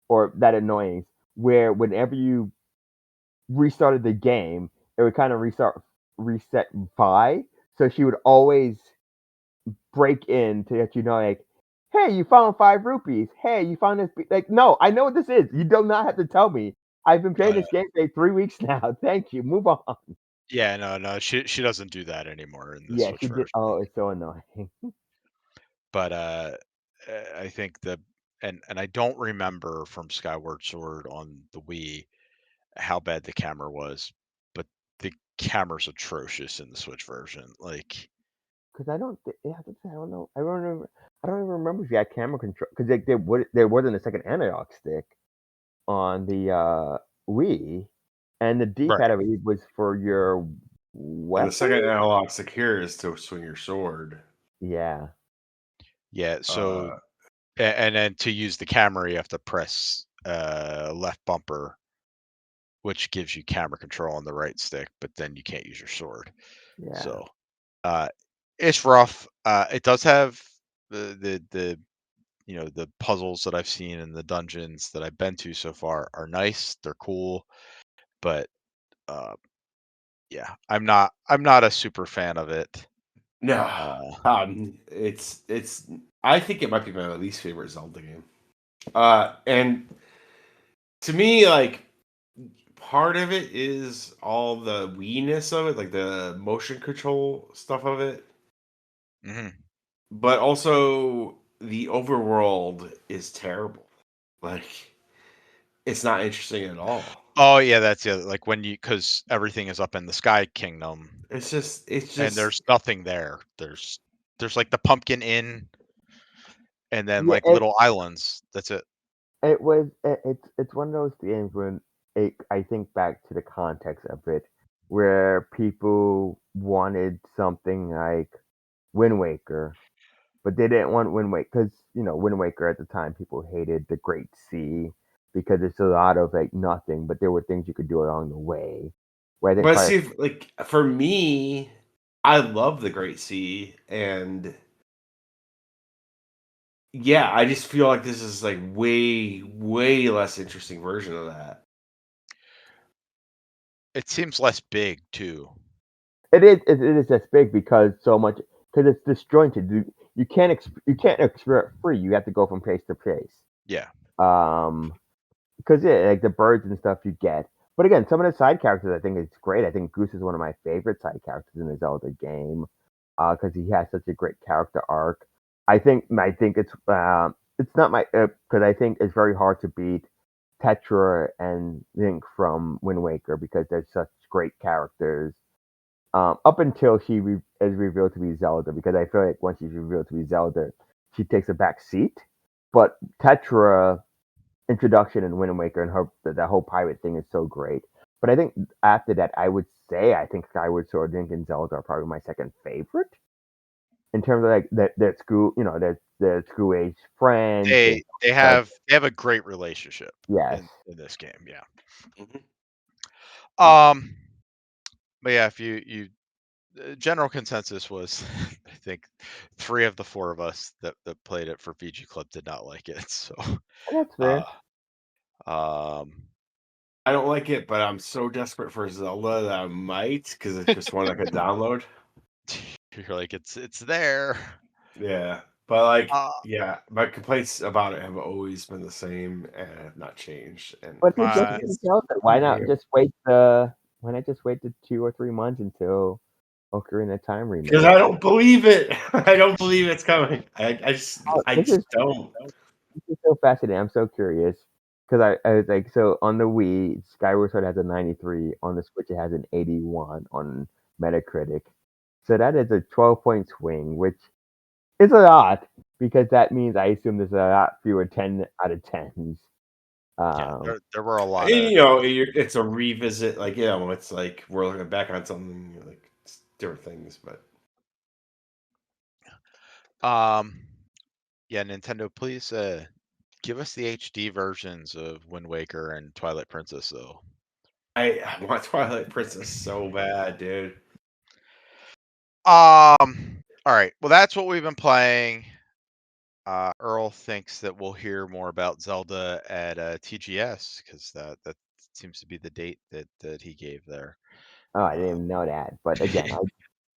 or that annoyance where whenever you restarted the game, it would kind of reset Vi. So she would always break in to let you know, like, hey, you found 5 rupees. Hey, you found this. Like, no, I know what this is. You do not have to tell me. I've been playing this game for like 3 weeks now. Thank you. Move on. Yeah, no, she doesn't do that anymore in the Yeah, Switch she did. version. Oh, it's so annoying. But I think and I don't remember from Skyward Sword on the Wii how bad the camera was, but the camera's atrocious in the Switch version. Like, Because yeah, I don't know. I don't even remember if you had camera control. Because like, there wasn't a second analog stick on the Wii, and the right. D-pad I believe was for your And the second weapon. analog stick here is to swing your sword. Yeah, Yeah, so Uh, and then to use the camera you have to press left bumper, which gives you camera control on the right stick, but then you can't use your sword. yeah. So uh it's rough. It does have the the puzzles that I've seen and the dungeons that I've been to so far are nice. They're cool, but uh, yeah, I'm not a super fan of it. no, Uh, it's. I think it might be my least favorite Zelda game. And to me, like part of it is all the weeness of it, like the motion control stuff of it, mhm. but also the overworld is terrible. Like it's not interesting at all. Oh yeah, that's the other, like when you because everything is up in the Sky Kingdom It's and just there's nothing there. There's like the Pumpkin Inn and then Yeah, like little islands. That's it. it's one of those games when I think back to the context of it, where people wanted something like Wind Waker, but they didn't want Wind Waker because Wind Waker at the time people hated the Great Sea because it's a lot of like nothing, but there were things you could do along the way. Where I think but Fire, see like for me, I love the Great Sea and yeah, I just feel like this is like way less interesting version of that. It seems less big too. it is just big because so much because it's disjointed. You can't explore it free. You have to go from place to place. Yeah. Because like the birds and stuff you get. But again, some of the side characters I think it's great. I think Goose is one of my favorite side characters in the Zelda game, because he has such a great character arc. I think it's not my because I think it's very hard to beat Tetra and Link from Wind Waker because they're such great characters. Up until she is revealed to be Zelda, because I feel like once she's revealed to be Zelda, she takes a back seat. But Tetra introduction in Wind Waker and that whole pirate thing is so great. But I think after that, I think Skyward Sword, Link, and Zelda are probably my second favorite in terms of like that school, their school age friends. They have a great relationship. Yes. In this game, yeah. Mhm. But yeah, if you general consensus was, I think 3 of the 4 of us that played it for VG Club did not like it. So That's fair. I don't like it, but I'm so desperate for Zelda that I might, because it's just one I could download. You're like, it's there. Yeah, but like, yeah, my complaints about it have always been the same and have not changed. And But it's why not just wait the 2 or 3 months until Ocarina of Time remake? because I don't believe it. I don't believe it's coming. I just don't. This is so fascinating. I'm so curious because I was like, so on the Wii, Skyward Sword has a 93. On the Switch, it has an 81 on Metacritic. So that is a 12-point swing, which is a lot because that means I assume there's a lot fewer 10 out of 10s. Yeah, there were a lot of. It's a revisit. Like, it's like we're looking back on something, like it's different things, but. Yeah, Nintendo, please give us the HD versions of Wind Waker and Twilight Princess, though. I want Twilight Princess so bad, dude. All right. Well, that's what we've been playing. Earl thinks that we'll hear more about Zelda at TGS because that seems to be the date that he gave there. Oh, I didn't even know that. But again,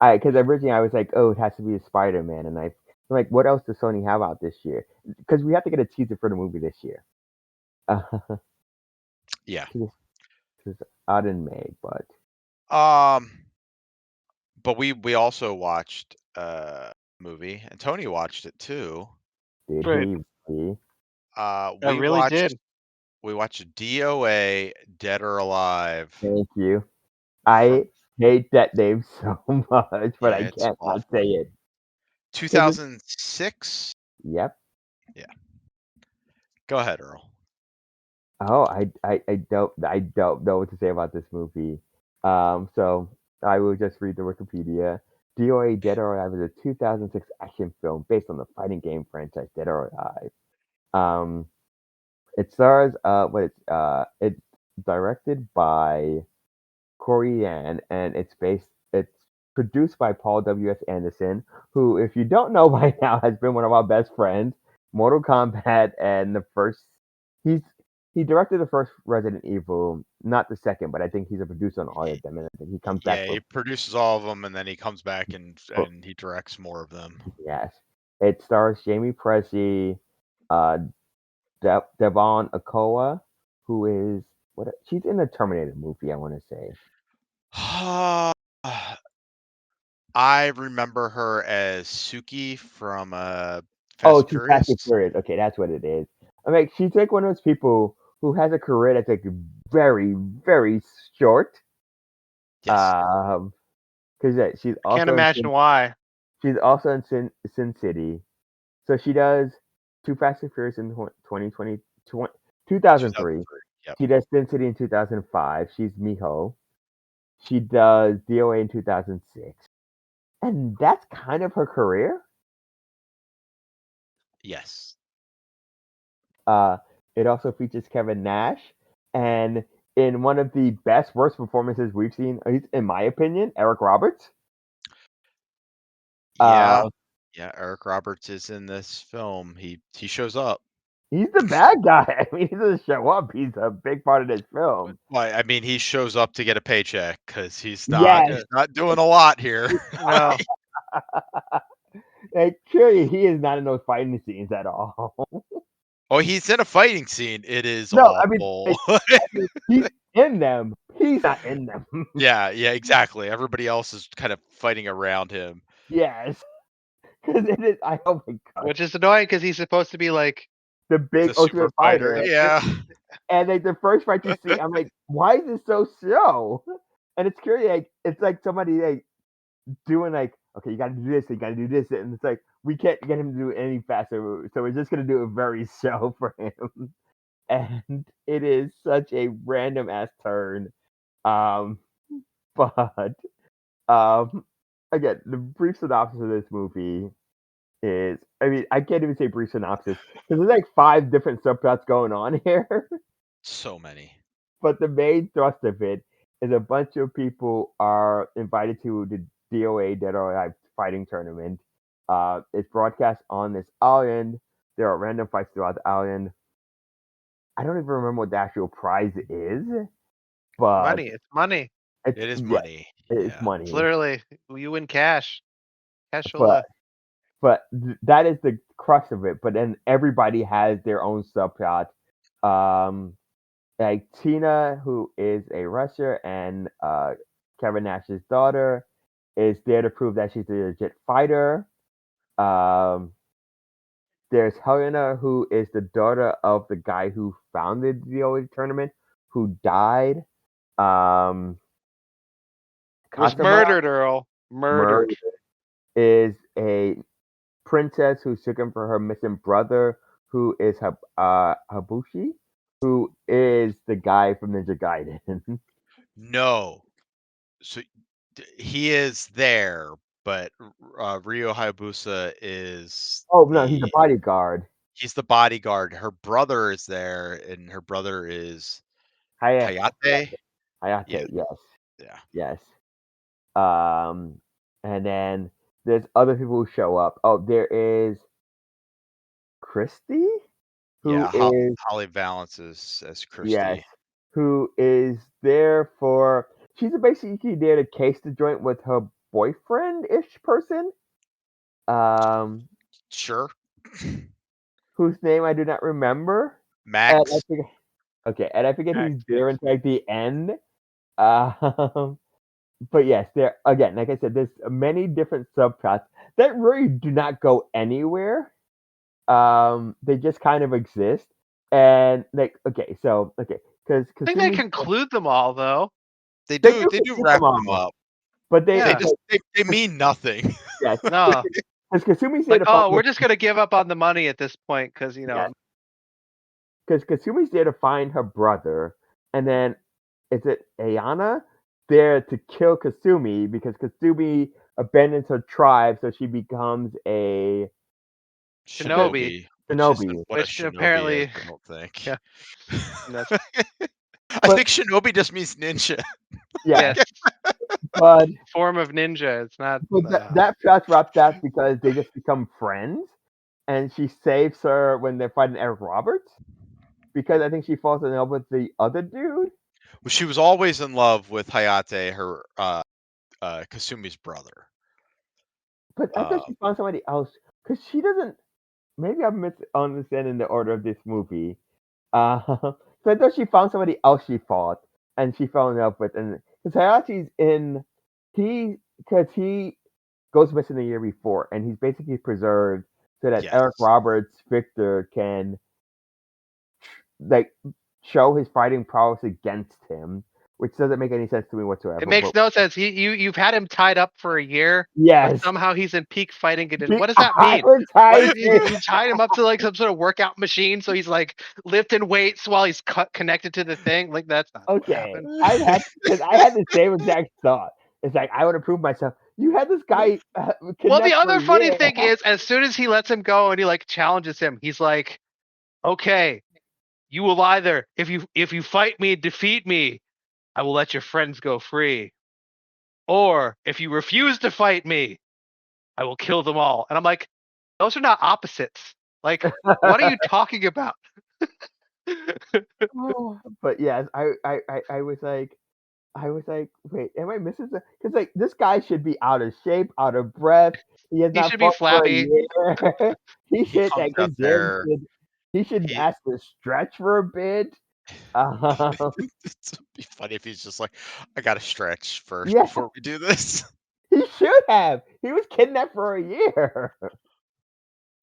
because originally I was like, oh, it has to be a Spider-Man, and I'm like, what else does Sony have out this year? Because we have to get a teaser for the movie this year. Yeah. It's out in May, but we also watched a movie, and Tony watched it too. did Right. he? I really did. We watched DOA, Dead or Alive. Thank you. I hate that name so much, but I it's can't not say it. 2006. Yep. Yeah. Go ahead, Earl. Oh, I don't know what to say about this movie. So I will just read the Wikipedia. DOA Dead or Alive is a 2006 action film based on the fighting game franchise Dead or Alive. It stars it's directed by Corey Yan, and it's produced by Paul W.S. Anderson, who, if you don't know by now, has been one of our best friends. Mortal Kombat and he directed the first Resident Evil, not the second, but I think he's a producer on all of them, and I think he comes back. Yeah, he produces all of them, and then he comes back and he directs more of them. Yes, it stars Jamie Pressey, Devon Okoa, who is she's in the Terminator movie, I want to say. I remember her as Suki from Fast and Too Fast and Furious. Okay, that's what it is. I mean, she's like one of those people who has a career that's like very, very short. Yes. Because she's also Can't imagine why. She's also in Sin City, so she does Too Fast and Furious in 2003. Yep. She does Sin City in 2005. She's Miho. She does DOA in 2006, and that's kind of her career. Yes. It also features Kevin Nash, and in one of the worst performances we've seen, at least in my opinion, Eric Roberts. Yeah. Eric Roberts is in this film. He shows up. He's the bad guy. I mean, he doesn't show up. He's a big part of this film. Well, I mean, he shows up to get a paycheck because he's not doing a lot here. No. curious, he is not in those fighting scenes at all. Oh, he's in a fighting scene. It is No, I mean, awful. he's in them. He's not in them. Yeah, exactly. Everybody else is kind of fighting around him. Yes, because it is. Oh my god, Which is annoying because he's supposed to be like the big The super ultimate fighter. fighter. Yeah. And like the first fight you see, I'm like, why is this so slow? And it's curious. Like, it's like somebody like doing like, okay, you got to do this, you got to do this, and it's like we can't get him to do it any faster, so we're just gonna do it very slow for him. And it is such a random ass turn. Um, but again, the brief synopsis of this movie is, I mean, I can't even say brief synopsis because there's like 5 different subplots going on here. So many. But the main thrust of it is a bunch of people are invited to the DOA Dead or Alive fighting tournament. It's broadcast on this island. There are random fights throughout the island. I don't even remember what the actual prize is, but money. It's money. It is money. it's Yeah. money. It's literally you win cash. But Cashola. that is the crux of it. But then everybody has their own subplot. Like Tina, who is a wrestler, and Kevin Nash's daughter, is there to prove that she's a legit fighter. Um, there's Helena, who is the daughter of the guy who founded the OE tournament, who died. Was Katama, murdered, Earl. Murdered. is a princess who's looking for her missing brother, who is Habushi, who is the guy from Ninja Gaiden. No. So he is there, but Ryo Hayabusa is Oh no, he's a bodyguard. he's the bodyguard. Her brother is there, and her brother is Hayate. Hayate, Yeah. yes. Yeah. Yes. And then there's other people who show up. Oh, there is Christy, who is Holly Valance is as Christy. yes, who is there for. She's basically there to case the joint with her boyfriend-ish person. Sure. Whose name I do not remember. Max. And I forget Max, he's there until like the end. But yes, there again, like I said, there's many different subplots that really do not go anywhere. They just kind of exist, and like because I think they conclude them all though. They do wrap them up. But they they mean nothing. yes, No. because Kasumi's Like, oh, we're just gonna give up on the money at this point because because Kasumi's there to find her brother, and then is it Ayana there to kill Kasumi because Kasumi abandons her tribe, so she becomes a Shinobi. Which apparently is, I don't think. Yeah. I think Shinobi just means ninja. Yeah, yes, but form of ninja. It's not. that plot's wrapped up because they just become friends, and she saves her when they're fighting Eric Roberts because I think she falls in love with the other dude. Well, she was always in love with Hayate, her Kasumi's brother. But I thought she found somebody else because she doesn't. Maybe I'm misunderstanding the order of this movie. So I thought she found somebody else she fought and she fell in love with, and because Hayate's because he goes missing the year before, and he's basically preserved so that Eric Roberts Victor can like show his fighting prowess against him, which doesn't make any sense to me whatsoever. It makes no sense. You've had him tied up for a year. Yes. But somehow he's in peak fighting condition. What does that mean? You tied him up to like some sort of workout machine, so he's like lifting weights while he's connected to the thing. Like that's not what happened. I had the same exact thought. It's like I want to prove myself. You had this guy. Well, the other funny thing is, as soon as he lets him go and he like challenges him, he's like, "Okay, you will either if you fight me, defeat me, I will let your friends go free. Or if you refuse to fight me, I will kill them all." And I'm like, those are not opposites. Like, what are you talking about? But yes, I was like, I was like, wait, am I missing something? Because like this guy should be out of shape, out of breath. He has He not should be fought for a flabby. year. he He should comes like his out gym there. should he should He ask to stretch for a bit. Um, It'd be funny if he's just like, I gotta stretch first yeah, before we do this. he should have. He was kidnapped for a year.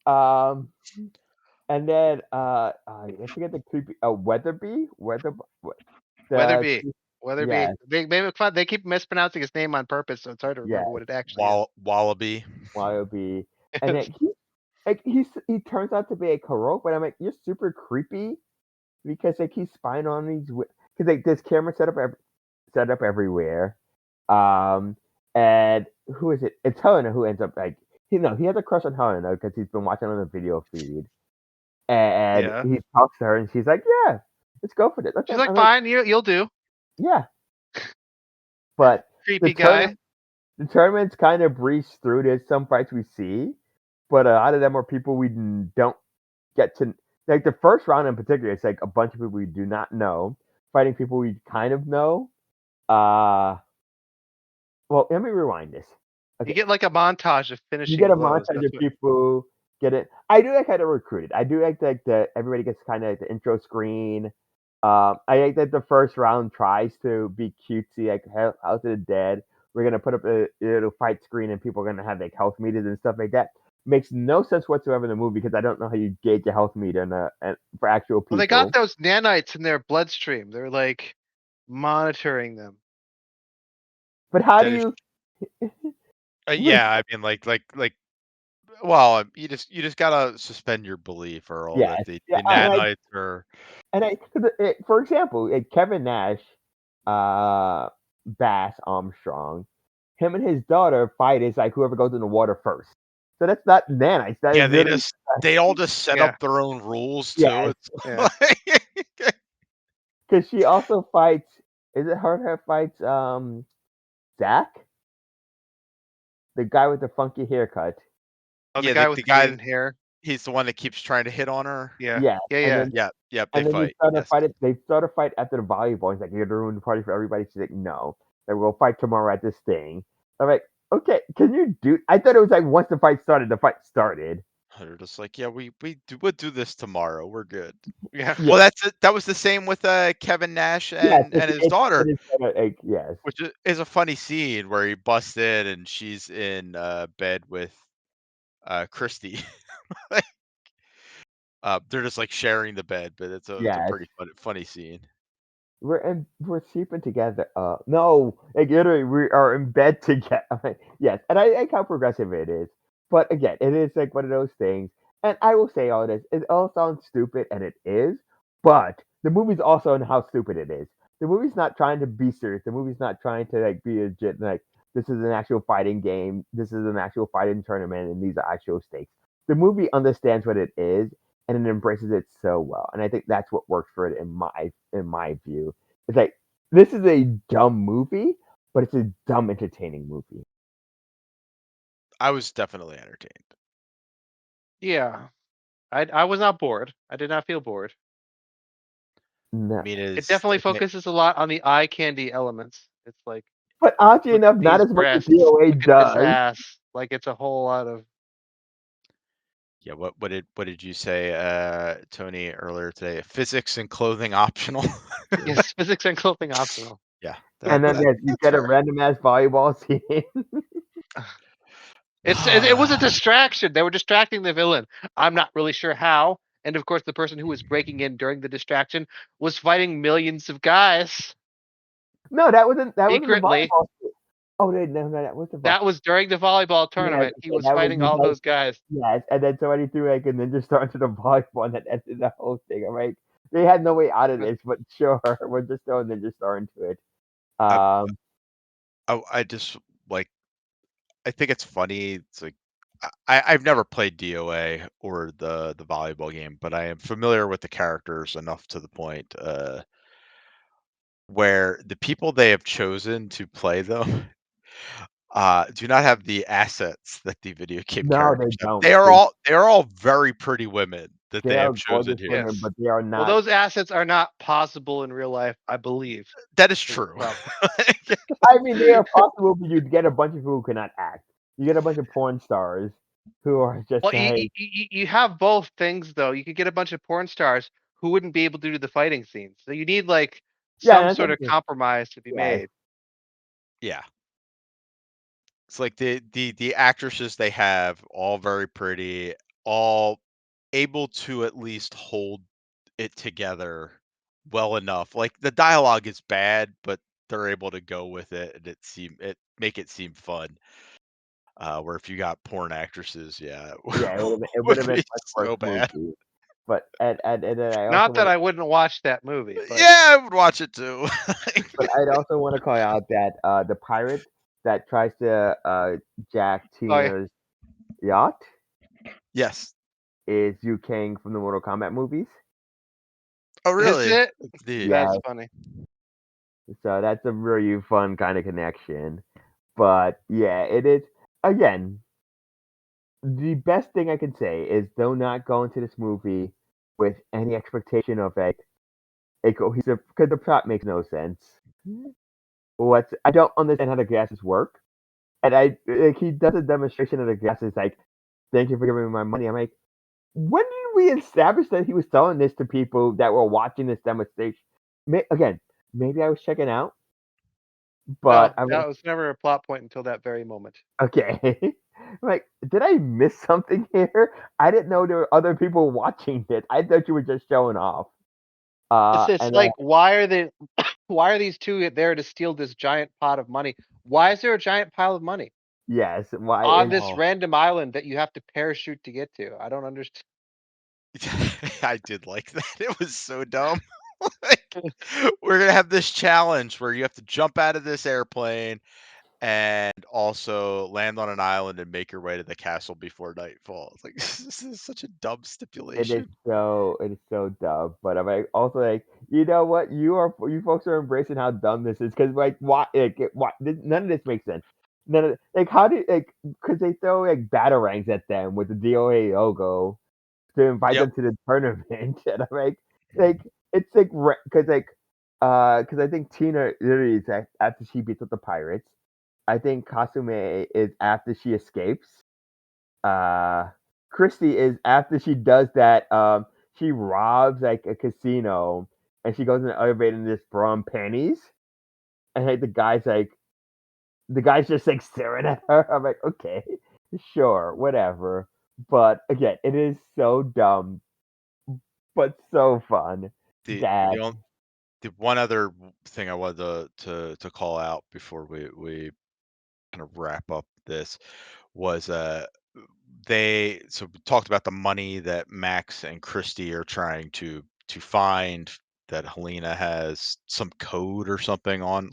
Um, and then I forget the creepy Weatherby, the Weatherby. Weatherby. yes, They make fun. They keep mispronouncing his name on purpose, so it's hard to yes, remember what it actually is. Wallaby. Wallaby, and then he turns out to be a Karo, but I'm like, you're super creepy because like he's spying on these because like there's camera set up everywhere. Um, and who is it? It's Helena who ends up like he has a crush on Helena because he's been watching on the video feed, and Yeah. he talks to her and she's like, yeah, let's go for this. Okay. She's like, I'm like, fine, you'll do. yeah, but the Creepy tournament guy. the tournaments kind of breeze through. There's some fights we see, but a lot of them are people we don't get to. Like the first round in particular, it's like a bunch of people we do not know fighting people we kind of know. Well, let me rewind this. You Okay, get like a montage of you finishing get a blows. montage That's of what, people get it. I do like how they're recruited. I do like the everybody gets kind of like the intro screen. I like that the first round tries to be cutesy, like House of the Dead. We're gonna put up a little fight screen, and people are gonna have like health meters and stuff like that. Makes no sense whatsoever in the movie because I don't know how you gauge a health meter and for actual well, they got people. those nanites in their bloodstream. They're like monitoring them. But how do That is, you? What? yeah, I mean, well, you just gotta suspend your belief, Earl, that Yes, yeah, the nanites are. for example, like Kevin Nash, Bass Armstrong, him and his daughter fight is like whoever goes in the water first. So that's not nanites. That Yeah, is literally they all just set Yeah. up their own rules too. yes. It's Yeah. like, Because she also fights. Is it her that fights Zach, the guy with the funky haircut? Oh, the yeah, guy the with the guy, green hair. he's the one that keeps trying to hit on her. Yeah. Yeah, Yeah. and Yeah. then Yeah, yep, they and then fight. Yes. They start a fight after the volleyball. He's like, "You're gonna ruin the party for everybody." She's like, "No, then we'll fight tomorrow at this thing." I'm like, "Okay, can you do?" I thought it was like once the fight started. They're just like, yeah, we'll do this tomorrow. We're good. Yeah. Yeah, Well, that was the same with Kevin Nash yes, and his daughter, it is kinda like yes, which is a funny scene where he busts in and she's in bed with Christy. They're just like sharing the bed, but it's a yes. pretty funny scene. We're sleeping together. No, like literally, we are in bed together. Yes, and I like how progressive it is. But again, it is like one of those things. And I will say all this. It all sounds stupid, and it is. But the movie's also on how stupid it is. The movie's not trying to be serious. The movie's not trying to like be legit. Like this is an actual fighting game. This is an actual fighting tournament, and these are actual stakes. The movie understands what it is, and it embraces it so well. And I think that's what works for it in my view. It's like this is a dumb movie, but it's a dumb entertaining movie. I was definitely entertained. Yeah. I was not bored. I did not feel bored. No. I mean, It definitely focuses a lot on the eye candy elements. It's like, But oddly look enough, at not these as much as breasts, DOA look at this does. ass. Like it's a whole lot of yeah. What did you say, Tony, earlier today? Physics and clothing optional. yes, physics and clothing optional. Yeah, And then you that's get a fair. random ass volleyball scene. It was a distraction. They were distracting the villain. I'm not really sure how. And of course, the person who was breaking in during the distraction was fighting millions of guys No, that wasn't the secretly. volleyball scene. Oh, no, that was the volleyball. That was during the volleyball tournament. Yes, He okay, was fighting all those guys. yes, and then somebody threw like a ninja star into the volleyball, and that ended the whole thing. I'm like, they had no way out of this, but sure, we'll just throw a ninja star into it. I, Um, I just like. I think it's funny. It's like I've never played DOA or the volleyball game, but I am familiar with the characters enough to the point where the people they have chosen to play them do not have the assets that the video game no, they characters have. don't. They are all very pretty women. that They they are have chosen gorgeous here. women, Yes. but they are Well, not. those assets are not possible in real life, I believe. That is is the true. problem. I mean, they are possible, but you'd get a bunch of people who cannot act. You get a bunch of porn stars who are just Well, like, you have both things though. You could get a bunch of porn stars who wouldn't be able to do the fighting scenes. So you need like yeah, some that's sort of just, compromise to be yes. made. Yeah. It's like the actresses they have, all very pretty, all able to at least hold it together well enough. Like the dialogue is bad, but they're able to go with it and it make it seem fun. Where if you got porn actresses, yeah, Yeah, it would would have been be my so first bad. movie. But and then I also Not that want, I wouldn't watch that movie, but Yeah, I would watch it too. but I'd also want to call out that the pirate that tries to jack oh yeah, Tina's yacht Yes. is Liu Kang from the Mortal Kombat movies. Oh, is really? it? The Yeah, That's funny. so that's a really fun kind of connection. But yeah, it is again. The best thing I can say is do not go into this movie with any expectation of a cohesive because the plot makes no sense. What I don't understand how the gases work, and I like he does a demonstration of the gases like, "Thank you for giving me my money." I'm like, when did we establish that he was selling this to people that were watching this demonstration? Again, maybe I was checking out, but No, I'm that was never a plot point until that very moment. okay. I'm like, did I miss something here? I didn't know there were other people watching this. I thought you were just showing off. It's And like why are they why are these two there to steal this giant pot of money? Why is there a giant pile of money yes, why on is this Oh. random island that you have to parachute to get to? I don't understand. I did like that. It was so dumb. Like, we're gonna have this challenge where you have to jump out of this airplane and also land on an island and make your way to the castle before nightfall. It's like this is such a dumb stipulation. it is so dumb. But I'm like also like, you know what? You folks are embracing how dumb this is because like none of this makes sense. None of like how do like because they throw like batarangs at them with the DOA logo to invite Yep. them to the tournament, and I'm like it's like because I think Tina literally is after she beats up the pirates. I think Kasume is after she escapes. Uh, Christy is after she does that. She robs like a casino, and she goes in the elevator in this bra and panties, and like the guy's just like staring at her. I'm like, okay, sure, whatever. But again, it is so dumb, but so fun. The That the, on, the one other thing I wanted to call out before we kind of wrap up this was they we talked about the money that Max and Christy are trying to find, that Helena has some code or something on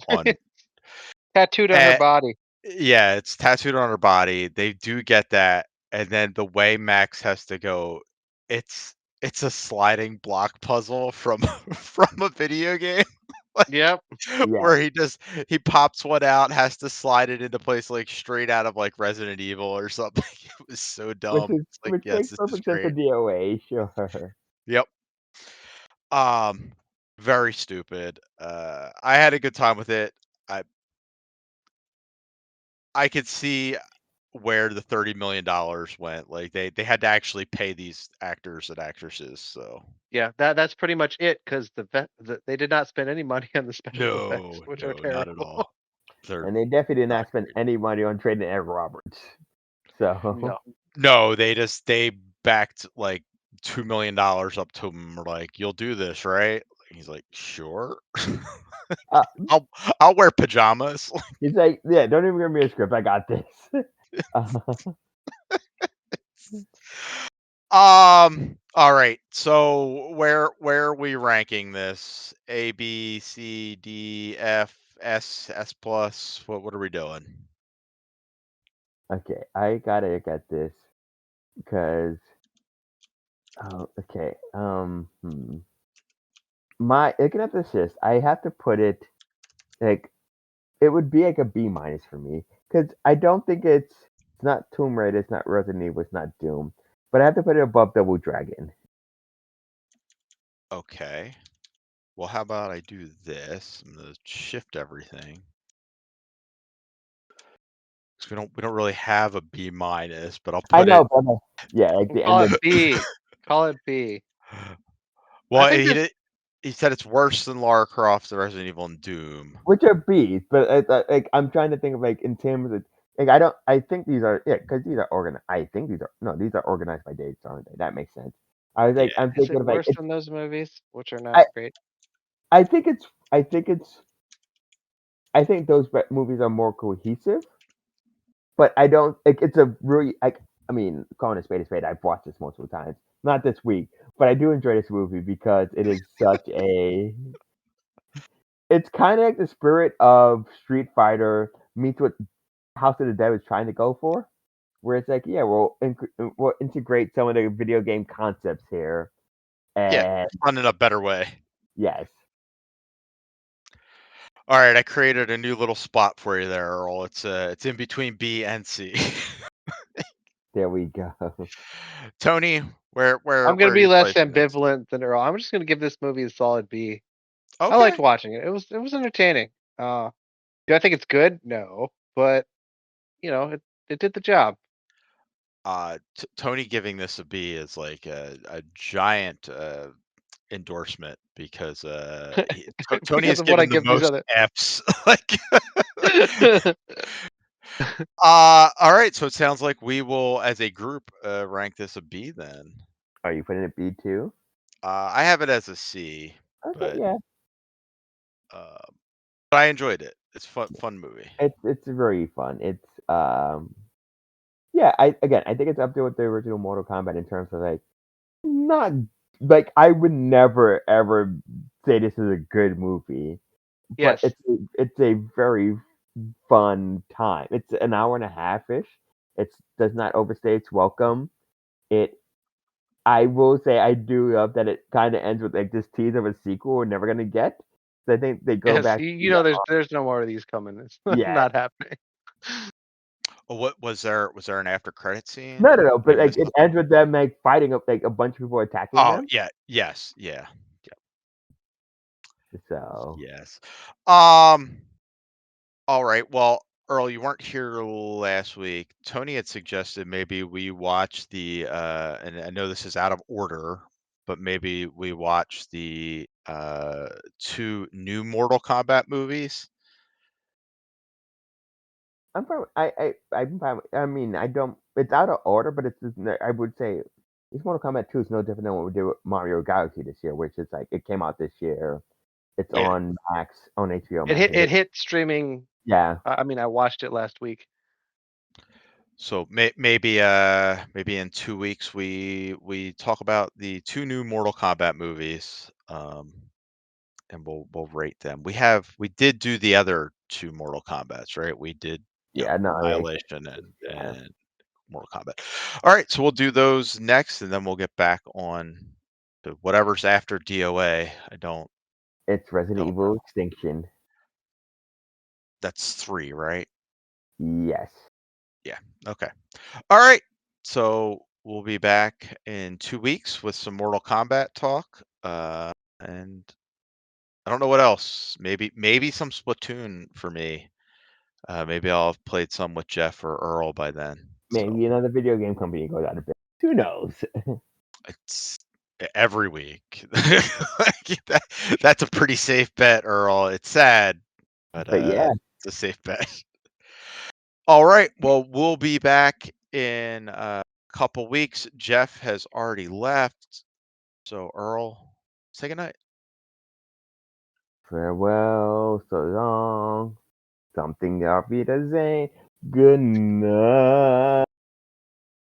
Tattooed on her eh, body. yeah, it's tattooed on her body. They do get that, and then the way Max has to go, it's it's a sliding block puzzle from from a video game. Like, Yep. yeah, where he pops one out, has to slide it into place like straight out of like Resident Evil or something. It was so dumb. It's like, which yes, makes this is perfect sense for great. DOA. Sure. Yep. Um, very stupid. I had a good time with it. I I could see where the $30 million went. Like they had to actually pay these actors and actresses. So Yeah, that's pretty much it because they did not spend any money on the special effects, no, which are no, not at terrible. all. They're And they definitely did not not spend great. any money on trading Ed Roberts. So No. No, they backed like $2 million up to him. Were like, "You'll do this, right?" He's like, "Sure." uh, I'll I'll wear pajamas. he's like, yeah, don't even give me a script. I got this. Uh, All right. So where are we ranking this? A, B, C, D, F, S, S plus. What are we doing? okay, I gotta look at this because okay. My looking at this list, I have to put it like it would be like a B minus for me because I don't think it's not Tomb Raider, it's not Resident Evil, it's not Doom, but I have to put it above Double Dragon. Okay. Well, how about I do this? I'm gonna shift everything. 'Cause we don't really have a B minus, but I'll I put it. know, but yeah, like We'll the call end of it B. Call it B. Well, think this- he said it's worse than Lara Croft, the Resident Evil, and Doom. which are B's, but like I'm trying to think of like in terms of like I think these are because these are organized. I think these are organized by dates, aren't they? That makes sense. I was like Yeah. I'm Is thinking it of like worse than those movies, which are not I great? I think I think those movies are more cohesive, but I don't like it's a really like I mean calling a spade. I've watched this multiple times, not this week, but I do enjoy this movie because it is such a it's kind of like the spirit of Street Fighter meets what House of the Dead was trying to go for, where it's like, yeah, we'll integrate some of the video game concepts here, Yeah, and done in a better way. yes, All right, I created a new little spot for you there, Earl. It's in between B and C. there we go. Tony, I'm where gonna are be you less placing this? ambivalent than Earl. I'm just gonna give this movie a solid B. I liked Okay. watching it. It was entertaining. Do I think it's good? No, but it did the job. Tony giving this a B is like a giant endorsement because Tony Because has of what I given the give these most other. Fs. Like, all right. So it sounds like we will, as a group, rank this a B then. Are you putting it B too? I have it as a C, Okay, but yeah, uh, I enjoyed it. It's fun movie. it's very fun. It's yeah. I think it's up there with the original Mortal Kombat in terms of like not like I would never ever say this is a good movie, but Yes. it's a very fun time. It's an hour and a half ish. It does not overstay its welcome. It I will say I do love that it kind of ends with like this tease of a sequel we're never gonna get. So I think they go Yes. back. You know, there's no more of these coming. It's Yeah, not happening. Oh, what was there? Was there an after credit scene? no. Did I But like miss it something? ends with them like fighting up like a bunch of people attacking Oh them. yeah, yes, yeah, So yes. Um. All right. Well, Earl, you weren't here last week. Tony had suggested maybe we watch and I know this is out of order, but maybe we watch the two new Mortal Kombat movies. I'm fine. I'm fine. I mean, I don't. It's out of order, but it's. I would say, this Mortal Kombat 2 is no different than what we did with Mario Galaxy this year, which is like it came out this year. It's Yeah. on Max on HBO It Max. hit. It hit streaming. Yeah, I mean, I watched it last week. So maybe in 2 weeks we talk about the two new Mortal Kombat movies, and we'll rate them. We did do the other two Mortal Kombats, right? We did, yeah. No, like, Annihilation yeah. and Mortal Kombat. All right, so we'll do those next, and then we'll get back on to whatever's after DOA. It's Resident Don't Evil know. Extinction. That's 3, right? Yes. Yeah. Okay. All right. So we'll be back in 2 weeks with some Mortal Kombat talk. And I don't know what else. Maybe some Splatoon for me. Maybe I'll have played some with Jeff or Earl by then. So Maybe another video game company goes out of business. Who knows? it's every week. That's a pretty safe bet, Earl. It's sad, but But yeah, it's a safe bet. All right. Well, we'll be back in a couple weeks. Jeff has already left. So, Earl, say goodnight. farewell, so long. Something I'll be the same. Good night.